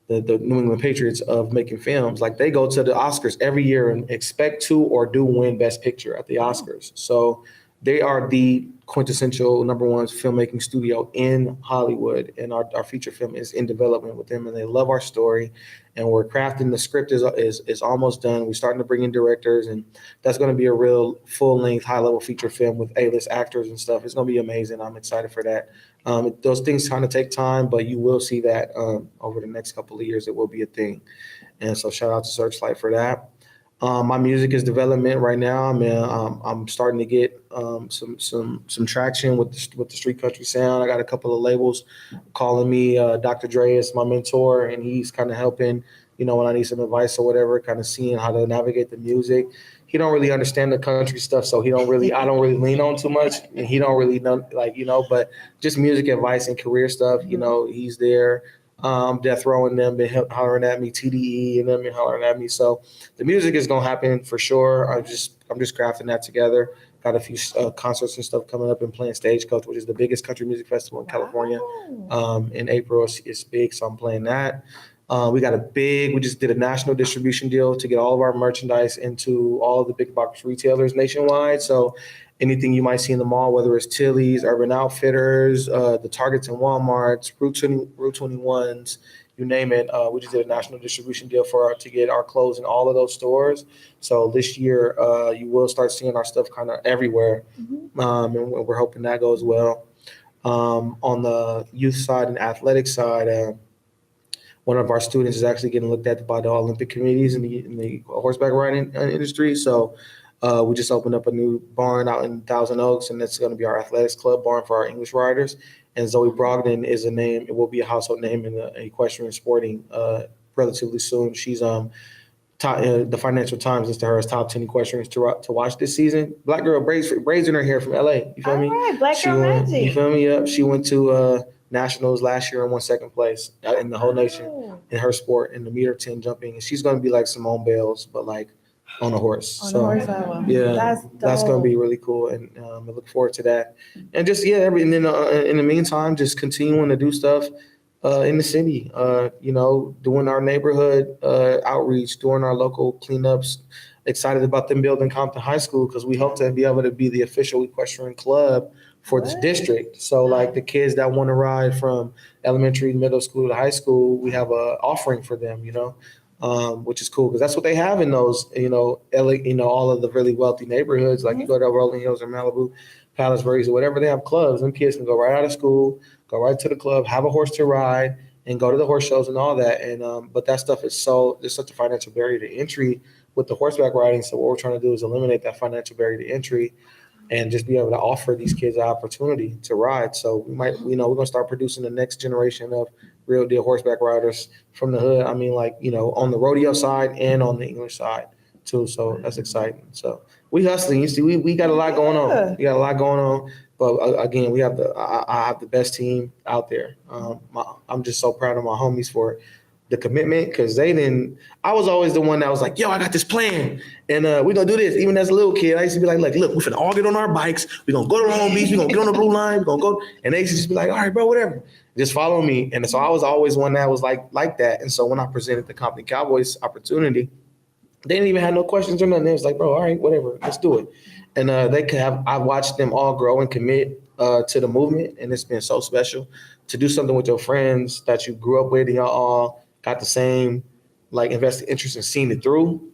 New England Patriots of making films. Like they go to the Oscars every year and expect to or do win Best Picture at the Oscars. So they are the quintessential #1 filmmaking studio in Hollywood, and our feature film is in development with them, and they love our story, and we're crafting. The script is almost done. We're starting to bring in directors, and that's going to be a real full-length, high-level feature film with A-list actors and stuff. It's going to be amazing. I'm excited for that. Those things kind of take time, but you will see that over the next couple of years. It will be a thing, and so shout out to Searchlight for that. My music is development right now. I mean, I'm starting to get some traction with the street country sound. I got a couple of labels calling me. Dr. Dre is my mentor, and he's kind of helping. When I need some advice or whatever, kind of seeing how to navigate the music. He don't really understand the country stuff, so I don't really lean on too much, and he don't really know, but just music advice and career stuff. He's there. Death Row and them been hollering at me, TDE and them been hollering at me. So the music is gonna happen for sure. I'm just crafting that together. Got a few concerts and stuff coming up and playing Stagecoach, which is the biggest country music festival in California. In April, it's big, so I'm playing that. We just did a national distribution deal to get all of our merchandise into all of the big box retailers nationwide. So anything you might see in the mall, whether it's Tilly's, Urban Outfitters, the Targets and Walmarts, Route 21s, you name it. We just did a national distribution deal to get our clothes in all of those stores. So this year, you will start seeing our stuff kind of everywhere, and we're hoping that goes well. On the youth side and athletic side, one of our students is actually getting looked at by the Olympic committees in the horseback riding industry. So we just opened up a new barn out in Thousand Oaks, and it's going to be our athletics club barn for our English riders. And Zoe Brogdon is a name. It will be a household name in the equestrian sporting relatively soon. She's the Financial Times listed her as top 10 equestrians to watch this season. Black girl, braids in her hair from LA. You feel me? All right, Black Girl Magic. You feel me? Yep. She went to nationals last year and won second place in the whole nation in her sport in the meter 10 jumping. And she's going to be like Simone Bales, but like on a horse. On a horse level. Yeah, that's going to be really cool. And I look forward to that. And just, and then in the meantime, just continuing to do stuff in the city, doing our neighborhood outreach, doing our local cleanups. Excited about them building Compton High School because we hope to be able to be the official equestrian club for this district. So like the kids that want to ride from elementary, middle school to high school, we have a offering for them, which is cool because that's what they have in those, LA, all of the really wealthy neighborhoods. Like you go to Rolling Hills or Malibu, Palos Verdes or whatever, they have clubs. Them kids can go right out of school, go right to the club, have a horse to ride, and go to the horse shows and all that. And but that stuff is there's such a financial barrier to entry with the horseback riding. So what we're trying to do is eliminate that financial barrier to entry and just be able to offer these kids an opportunity to ride. So we're going to start producing the next generation of real deal horseback riders from the hood. I mean, on the rodeo side and on the English side too. So that's exciting. So we hustling. You see, we got a lot going on. We got a lot going on. But again, I have the best team out there. I'm just so proud of my homies for the commitment because I was always the one that was like, yo, I got this plan and we're going to do this. Even as a little kid, I used to be like, look, we're finna all get on our bikes. We're going to go to Long Beach. We're going to get on the blue line. We're going to go. And they used to just be like, all right, bro, whatever. Just follow me. And so I was always one that was like that. And so when I presented the Compton Cowboys opportunity, they didn't even have no questions or nothing. They was like, bro, all right, whatever, let's do it. And I watched them all grow and commit to the movement. And it's been so special to do something with your friends that you grew up with and y'all all got the same invested interest in seeing it through.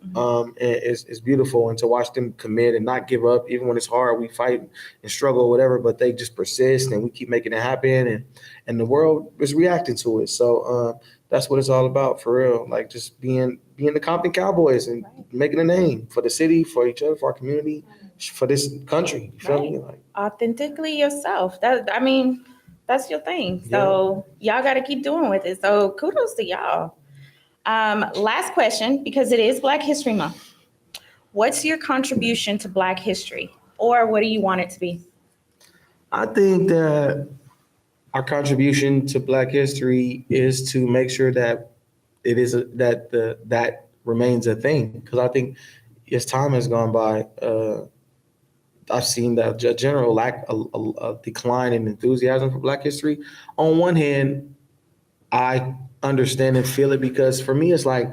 It's beautiful. And to watch them commit and not give up, even when it's hard, we fight and struggle or whatever, but they just persist and we keep making it happen and the world is reacting to it. So that's what it's all about for real. Like just being the Compton Cowboys and making a name for the city, for each other, for our community, for this country. You feel me? Like authentically yourself. That's your thing. So y'all got to keep doing with it. So kudos to y'all. Last question, because it is Black History Month. What's your contribution to Black history, or what do you want it to be? I think that our contribution to Black history is to make sure that it is that remains a thing. Because I think as time has gone by, I've seen that general lack, a decline in enthusiasm for Black history. On one hand, I understand and feel it because for me, it's like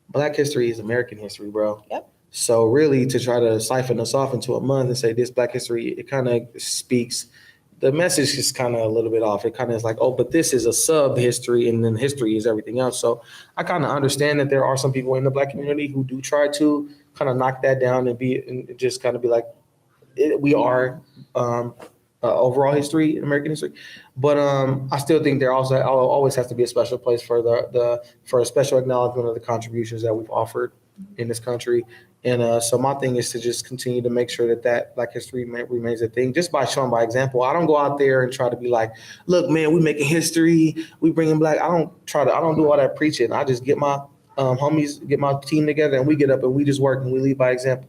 Black history is American history, bro. Yep. So really to try to siphon us off into a month and say this Black history, it kind of speaks, the message is kind of a little bit off. It kind of is like, oh, but this is a sub history and then history is everything else. So I kind of understand that there are some people in the Black community who do try to kind of knock that down and just kind of be like, we are overall history, American history, but I still think there also always has to be a special place for for a special acknowledgement of the contributions that we've offered in this country. And so my thing is to just continue to make sure that Black history remains a thing, just by showing by example. I don't go out there and try to be like, look, man, we making history, we bringing Black. I don't do all that preaching. I just get my homies, get my team together, and we get up and we just work and we lead by example.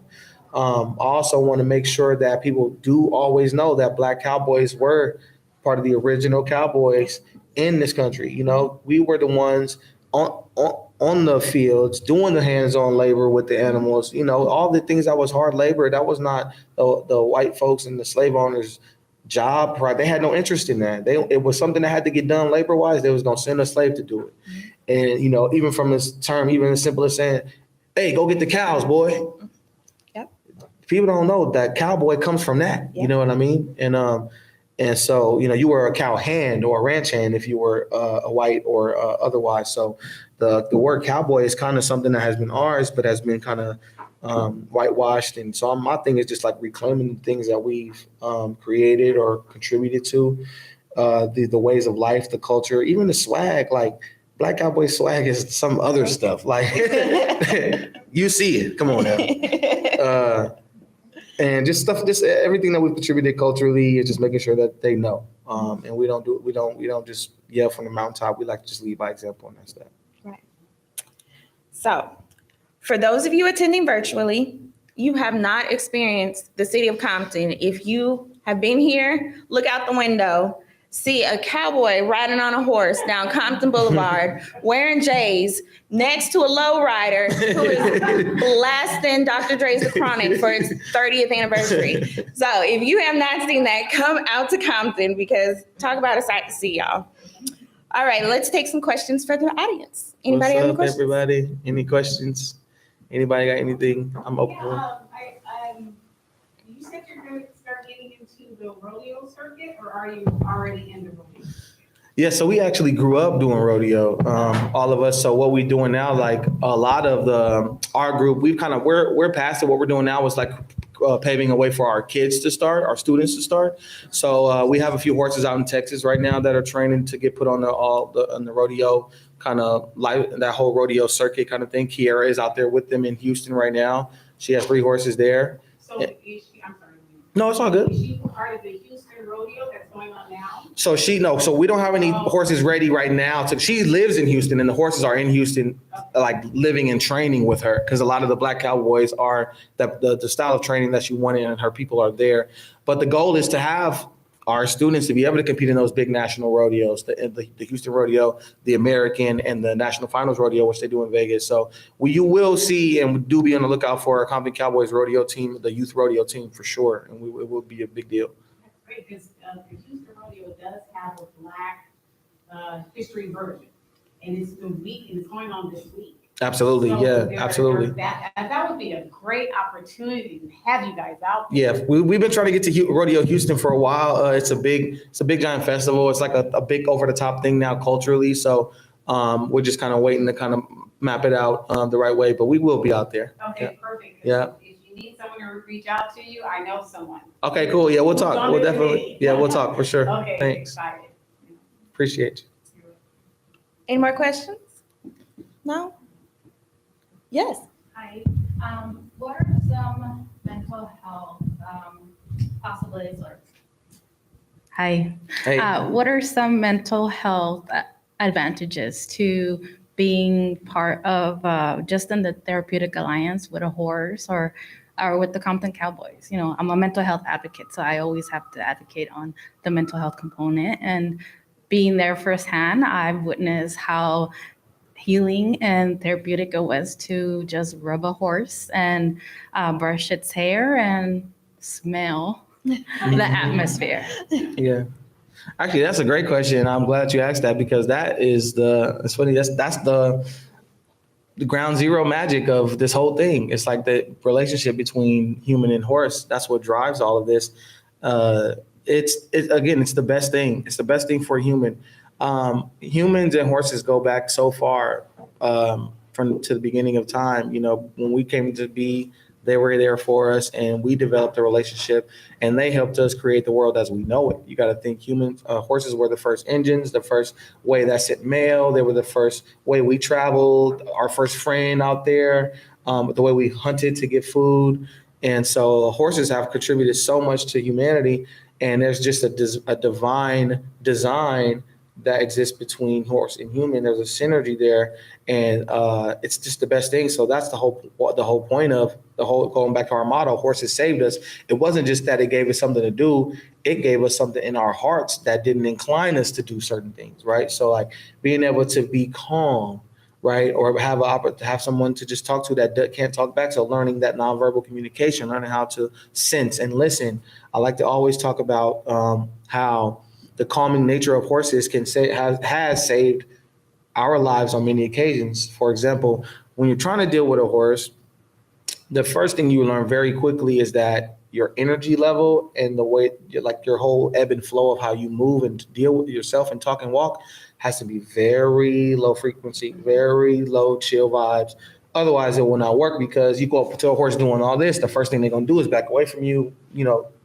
I also want to make sure that people do always know that Black Cowboys were part of the original Cowboys in this country. We were the ones on the fields doing the hands-on labor with the animals. All the things that was hard labor, that was not the white folks and the slave owners' job. Right? They had no interest in that. It was something that had to get done labor-wise. They was going to send a slave to do it. And, even from this term, even as simple as saying, hey, go get the cows, boy. Yep. People don't know that cowboy comes from that. Yep. You know what I mean? And so, you were a cow hand or a ranch hand if you were a white or otherwise. So the word cowboy is kind of something that has been ours, but has been kind of whitewashed. And so my thing is just like reclaiming the things that we've created or contributed to, the ways of life, the culture, even the swag. Like Black Cowboy swag is some other stuff. Like you see it. Come on now. And just everything that we've contributed culturally is just making sure that they know. And we don't just yell from the mountaintop. We like to just lead by example, and that's that. Right. So, for those of you attending virtually, you have not experienced the city of Compton. If you have been here, look out the window, see a cowboy riding on a horse down Compton Boulevard, wearing J's, next to a lowrider who is blasting Dr. Dre's The Chronic for its 30th anniversary. So if you have not seen that, come out to Compton, because talk about a sight to see, y'all. All right, let's take some questions for the audience. Anybody have any questions? Everybody? Any questions? Anybody got anything? I'm open. You said you're going to start getting into the rodeo circuit, or are you already in the rodeo? Yeah, so we actually grew up doing rodeo, all of us. So what we're doing now, like a lot of our group, we're past it. What we're doing now is like paving a way for our kids to start, our students to start. So we have a few horses out in Texas right now that are training to get put on the rodeo kind of that whole rodeo circuit kind of thing. Kiara is out there with them in Houston right now. She has 3 horses there. So is she, I'm sorry. No, it's all good. Is she part of the Houston rodeo that's going on now? So we don't have any horses ready right now. So she lives in Houston, and the horses are in Houston, like living and training with her, because a lot of the Black Cowboys are the style of training that she wanted, and her people are there. But the goal is to have our students to be able to compete in those big national rodeos, the Houston rodeo, the American, and the National Finals rodeo, which they do in Vegas. So you will see, and we do be on the lookout for a Compton Cowboys rodeo team, the youth rodeo team for sure, and it will be a big deal. That's great, because the Houston rodeo does have a Black history version, and it's going on this week. Absolutely, So absolutely. That would be a great opportunity to have you guys out there. Yeah, we've been trying to get to Rodeo Houston for a while. It's a big giant festival. It's like a big over the top thing now culturally. So we're just kind of waiting to kind of map it out the right way. But we will be out there. Okay, perfect. Yeah. If you need someone to reach out to you, I know someone. Okay, cool. Yeah, we'll talk. We'll definitely. Yeah, we'll talk for sure. Okay, Thanks. excited. Appreciate you. Any more questions? No? Yes. Hi. What are some mental health possibilities or? Hi. Hey. What are some mental health advantages to being part of just in the therapeutic alliance with a horse or with the Compton Cowboys? You know, I'm a mental health advocate, so I always have to advocate on the mental health component. And being there firsthand, I've witnessed how healing and therapeutic it was to just rub a horse and brush its hair and smell the atmosphere. Yeah. Actually, that's a great question. I'm glad you asked that, because it's funny. That's the ground zero magic of this whole thing. It's like the relationship between human and horse. That's what drives all of this. It's the best thing. It's the best thing for a human. Humans and horses go back so far to the beginning of time. You know, when we came to be, they were there for us, and we developed a relationship, and they helped us create the world as we know it. You got to think horses were the first engines, the first way that sent mail. They were the first way we traveled, our first friend out there, the way we hunted to get food. And so horses have contributed so much to humanity, and there's just a divine design that exists between horse and human. There's a synergy there, and it's just the best thing. So that's the whole point of going back to our motto, horses saved us. It wasn't just that it gave us something to do, it gave us something in our hearts that didn't incline us to do certain things, right? So like being able to be calm, right? Or have someone to just talk to that can't talk back. So learning that nonverbal communication, learning how to sense and listen. I like to always talk about how the calming nature of horses has saved our lives on many occasions. For example, when you're trying to deal with a horse, the first thing you learn very quickly is that your energy level and the way, like your whole ebb and flow of how you move and deal with yourself and talk and walk has to be very low frequency, very low chill vibes. Otherwise, it will not work because you go up to a horse doing all this. The first thing they're going to do is back away from you,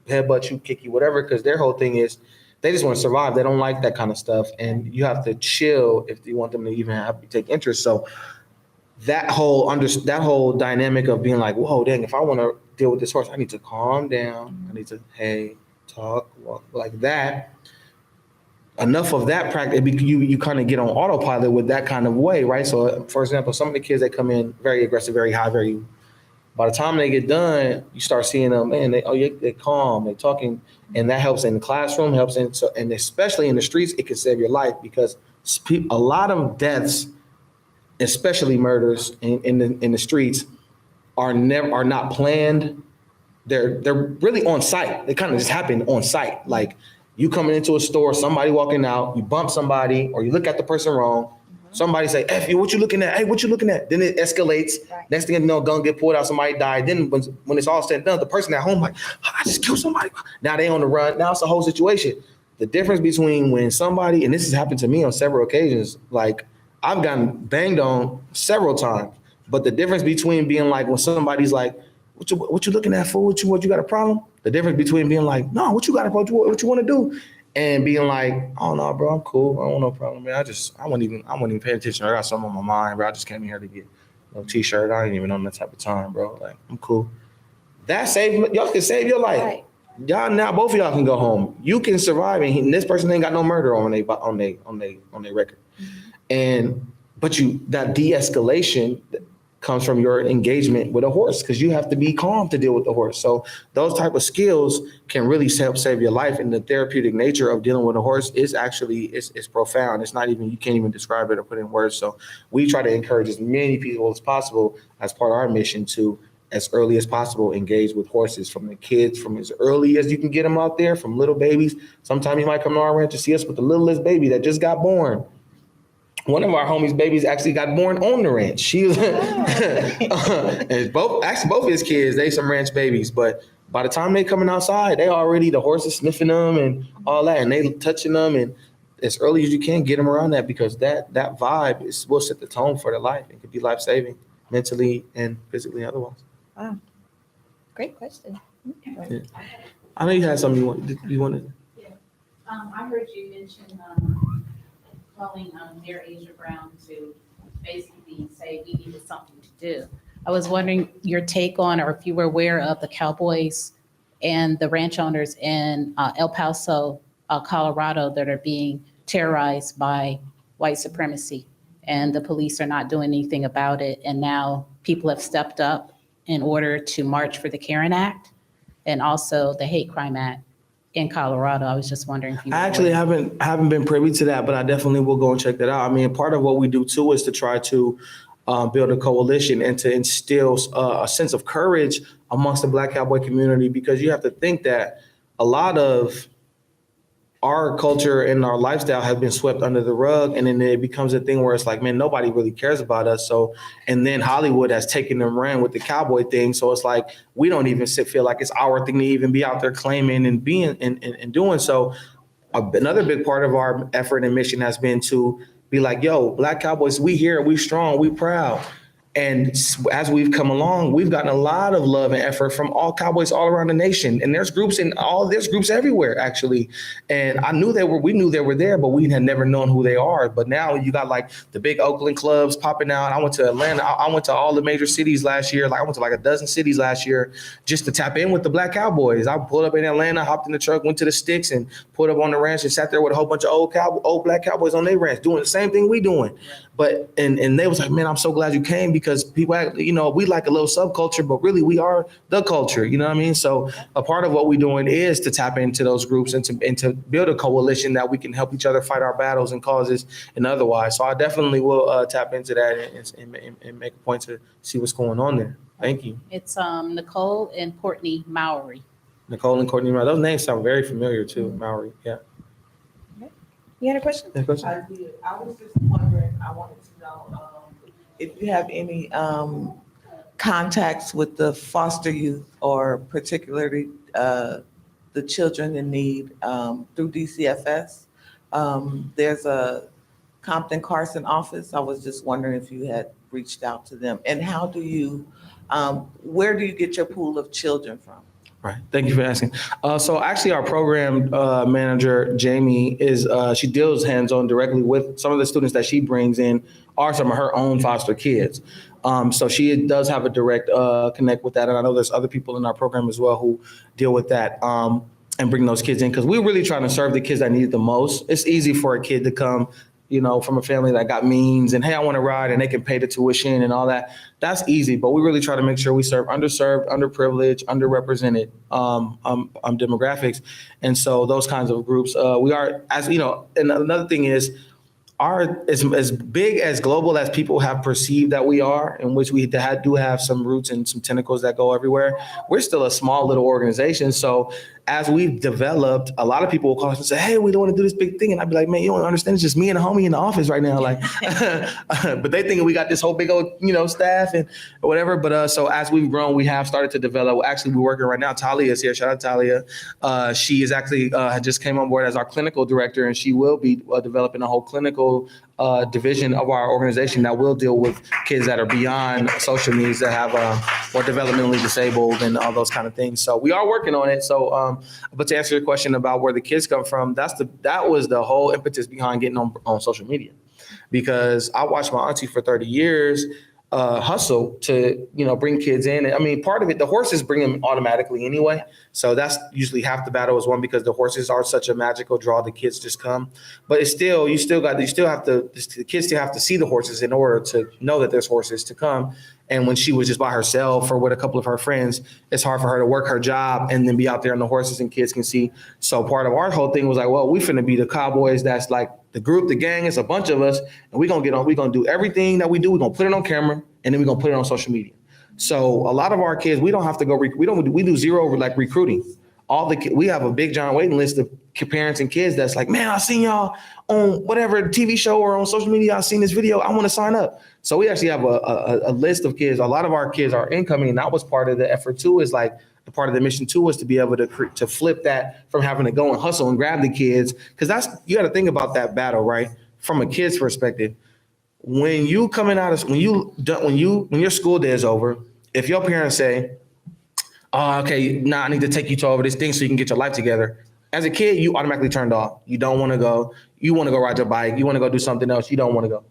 headbutt you, kick you, whatever, because their whole thing is they just want to survive. They don't like that kind of stuff. And you have to chill if you want them to even take interest. So that whole dynamic of being like, whoa, dang, if I want to deal with this horse, I need to calm down. I need to, hey, talk, walk, like that. Enough of that practice, you kind of get on autopilot with that kind of way, right? So, for example, some of the kids that come in very aggressive, very high, by the time they get done, you start seeing them, man, they're calm, they're talking, and that helps in the classroom, and especially in the streets, it can save your life because a lot of deaths, especially murders in the streets, are not planned. They're really on site. They kind of just happen on site. Like you coming into a store, somebody walking out, you bump somebody, or you look at the person wrong. Somebody say, "F you, what you looking at? Hey, what you looking at?" Then it escalates. Right. Next thing you know, gun get pulled out, somebody died. Then when it's all said and done, the person at home like, I just killed somebody. Now they on the run. Now it's a whole situation. The difference between when somebody, and this has happened to me on several occasions, like I've gotten banged on several times. But the difference between being like when somebody's like, what you looking at, fool? What you got a problem? The difference between being like, no, what you got a problem? What you want to do? And being like, oh no, bro, I'm cool. I don't want no problem, man. I wasn't even paying attention. I got something on my mind, bro. I just came here to get a t-shirt. I ain't even on that type of time, bro. Like, I'm cool. That y'all can save your life. Right. Y'all now, both of y'all can go home. You can survive, and this person ain't got no murder on their record. Mm-hmm. But that de-escalation comes from your engagement with a horse because you have to be calm to deal with the horse. So those type of skills can really help save your life. And the therapeutic nature of dealing with a horse is actually it's profound. It's not even, you can't even describe it or put in words. So we try to encourage as many people as possible as part of our mission to, as early as possible, engage with horses from the kids, from as early as you can get them out there, from little babies. Sometimes you might come to our ranch to see us with the littlest baby that just got born. One of our homies' babies actually got born on the ranch. She was, and both his kids, they some ranch babies. But by the time they coming outside, the horse is sniffing them and all that, and they touching them. And as early as you can, get them around that because that vibe will set the tone for their life. It could be life saving, mentally and physically, otherwise. Wow, great question. Yeah. I know you had something you wanted. Yeah, I heard you mention. Calling Mayor Asia Brown to basically say we needed something to do. I was wondering your take on, or if you were aware of the Cowboys and the ranch owners in El Paso, Colorado, that are being terrorized by white supremacy, and the police are not doing anything about it. And now people have stepped up in order to march for the Karen Act and also the Hate Crime Act in Colorado. I was just wondering if you I actually haven't been privy to that, but I definitely will go and check that out. I mean, part of what we do too is to try to build a coalition and to instill a sense of courage amongst the Black Cowboy community, because you have to think that a lot of our culture and our lifestyle have been swept under the rug, and then it becomes a thing where it's like, man, nobody really cares about us. So, and then Hollywood has taken and ran with the cowboy thing. So it's like we don't even feel like it's our thing to even be out there claiming and being and doing so. Another big part of our effort and mission has been to be like, yo, Black Cowboys, we here, we strong, we proud. And as we've come along, we've gotten a lot of love and effort from all Cowboys all around the nation. And there's groups everywhere, actually. And we knew they were there, but we had never known who they are. But now you got like the big Oakland clubs popping out. I went to Atlanta. I went to all the major cities last year. I went to like a dozen cities last year just to tap in with the Black Cowboys. I pulled up in Atlanta, hopped in the truck, went to the Sticks and pulled up on the ranch and sat there with a whole bunch of old Black Cowboys on their ranch doing the same thing we doing. But and they was like, man, I'm so glad you came, because people, we like a little subculture, but really we are the culture. You know what I mean? So a part of what we're doing is to tap into those groups and to build a coalition that we can help each other fight our battles and causes and otherwise. So I definitely will tap into that and make a point to see what's going on there. Thank you. It's Nicole and Courtney Mowry. Nicole and Courtney Mowry. Those names sound very familiar too. Mowry, yeah. You had a question? Any question? I did. I was just wondering, I wanted to know if you have any contacts with the foster youth or particularly the children in need through DCFS. There's a Compton Carson office. I was just wondering if you had reached out to them. And how do you, where do you get your pool of children from? Right. Thank you for asking. So actually our program manager, Jamie, she deals hands-on directly with some of the students that she brings in are some of her own foster kids. So she does have a direct connect with that. And I know there's other people in our program as well who deal with that and bring those kids in because we're really trying to serve the kids that need it the most. It's easy for a kid to come, from a family that got means and, hey, I want to ride and they can pay the tuition and all that. That's easy. But we really try to make sure we serve underserved, underprivileged, underrepresented demographics. And so those kinds of groups, we are, and another thing is, as big as global as people have perceived that we are, in which we do have some roots and some tentacles that go everywhere, we're still a small little organization. So as we've developed, a lot of people will call us and say, hey, we don't want to do this big thing. And I'd be like, man, you don't understand. It's just me and a homie in the office right now. Like, but they think we got this whole big old, staff and whatever. But so as we've grown, we have started to develop. Actually, we're working right now. Talia is here. Shout out Talia. She is actually just came on board as our clinical director, and she will be developing a whole clinical division of our organization that will deal with kids that are beyond social needs, that have or developmentally disabled and all those kind of things. So we are working on it. So, but to answer your question about where the kids come from, that was the whole impetus behind getting on social media, because I watched my auntie for 30 years hustle to, bring kids in. I mean, part of it, the horses bring them automatically anyway. So that's usually half the battle is won, because the horses are such a magical draw. The kids just come, but it's still, the kids still have to see the horses in order to know that there's horses to come. And when she was just by herself or with a couple of her friends, it's hard for her to work her job and then be out there on the horses and kids can see. So part of our whole thing was like, well, we finna be the Cowboys. That's like the group, the gang, it's a bunch of us. And we're going to do everything that we do. We're going to put it on camera and then we're going to put it on social media. So a lot of our kids, we don't have to go, we do zero like recruiting. We have a big giant waiting list of parents and kids that's like, man, I seen y'all on whatever TV show or on social media. I seen this video. I want to sign up. So we actually have a list of kids. A lot of our kids are incoming, and that was part of the effort too. Is like the part of the mission too was to be able to flip that from having to go and hustle and grab the kids, because you got to think about that battle, right? From a kid's perspective, when you coming out of when your school day is over, if your parents say, oh, okay, now I need to take you to over this thing so you can get your life together. As a kid, you automatically turned off. You don't want to go. You want to go ride your bike. You want to go do something else. You don't want to go.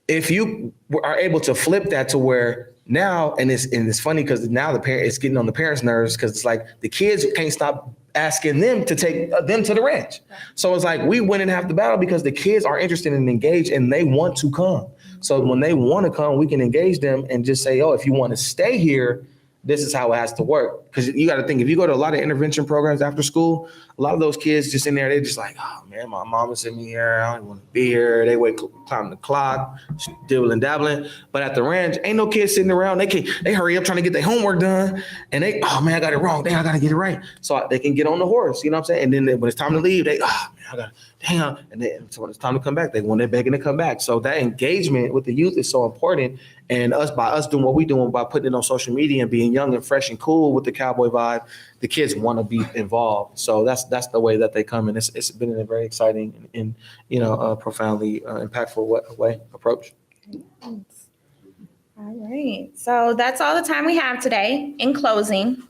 If you are able to flip that to where now, and it's funny because now it's getting on the parents' nerves, because it's like the kids can't stop asking them to take them to the ranch. So it's like we win in half the battle because the kids are interested and engaged and they want to come. So when they want to come, we can engage them and just say, oh, if you want to stay here, this is how it has to work. Because you got to think, if you go to a lot of intervention programs after school, a lot of those kids just in there, they're just like, oh man, my mama sent me here. I don't want to be here. They climb the clock, dibbling, dabbling. But at the ranch, ain't no kids sitting around. They hurry up trying to get their homework done. And oh man, I got it wrong. Dang, I got to get it right. So they can get on the horse, you know what I'm saying? And then when it's time to leave, man, I got to, hang on. And then so when it's time to come back, they're begging to come back. So that engagement with the youth is so important. And by us doing what we're doing, by putting it on social media and being young and fresh and cool with the cowboy vibe, the kids want to be involved. So that's the way that they come. And it's been a very exciting and profoundly impactful approach. All right. So that's all the time we have today. In closing,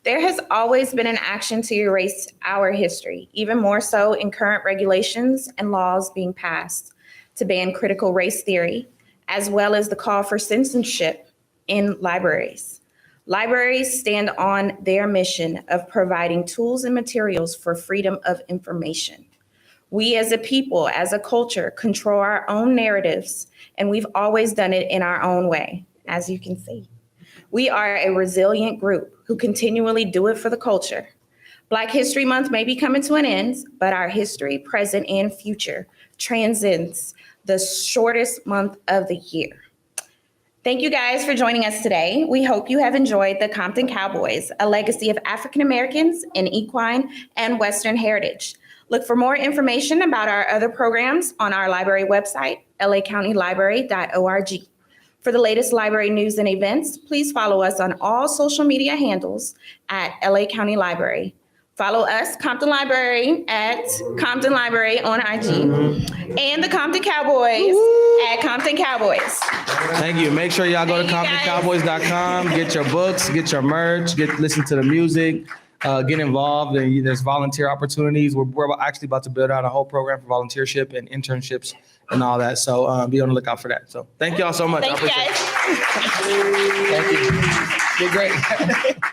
there has always been an action to erase our history, even more so in current regulations and laws being passed to ban critical race theory, as well as the call for censorship in libraries. Libraries stand on their mission of providing tools and materials for freedom of information. We as a people, as a culture, control our own narratives, and we've always done it in our own way, as you can see. We are a resilient group who continually do it for the culture. Black History Month may be coming to an end, but our history, present, and future transcends the shortest month of the year. Thank you guys for joining us today. We hope you have enjoyed the Compton Cowboys, a legacy of African Americans in equine and Western heritage. Look for more information about our other programs on our library website, lacountylibrary.org. For the latest library news and events, please follow us on all social media handles at LA County Library. Follow us, Compton Library, at Compton Library on IG, and the Compton Cowboys at Compton Cowboys. Thank you. Make sure y'all go to Thank you, guys. ComptonCowboys.com, get your books, get your merch, listen to the music, get involved, and there's volunteer opportunities. We're actually about to build out a whole program for volunteership and internships and all that. So be on the lookout for that. So thank y'all so much. Thank you, I appreciate guys. it. Thank you. You're great.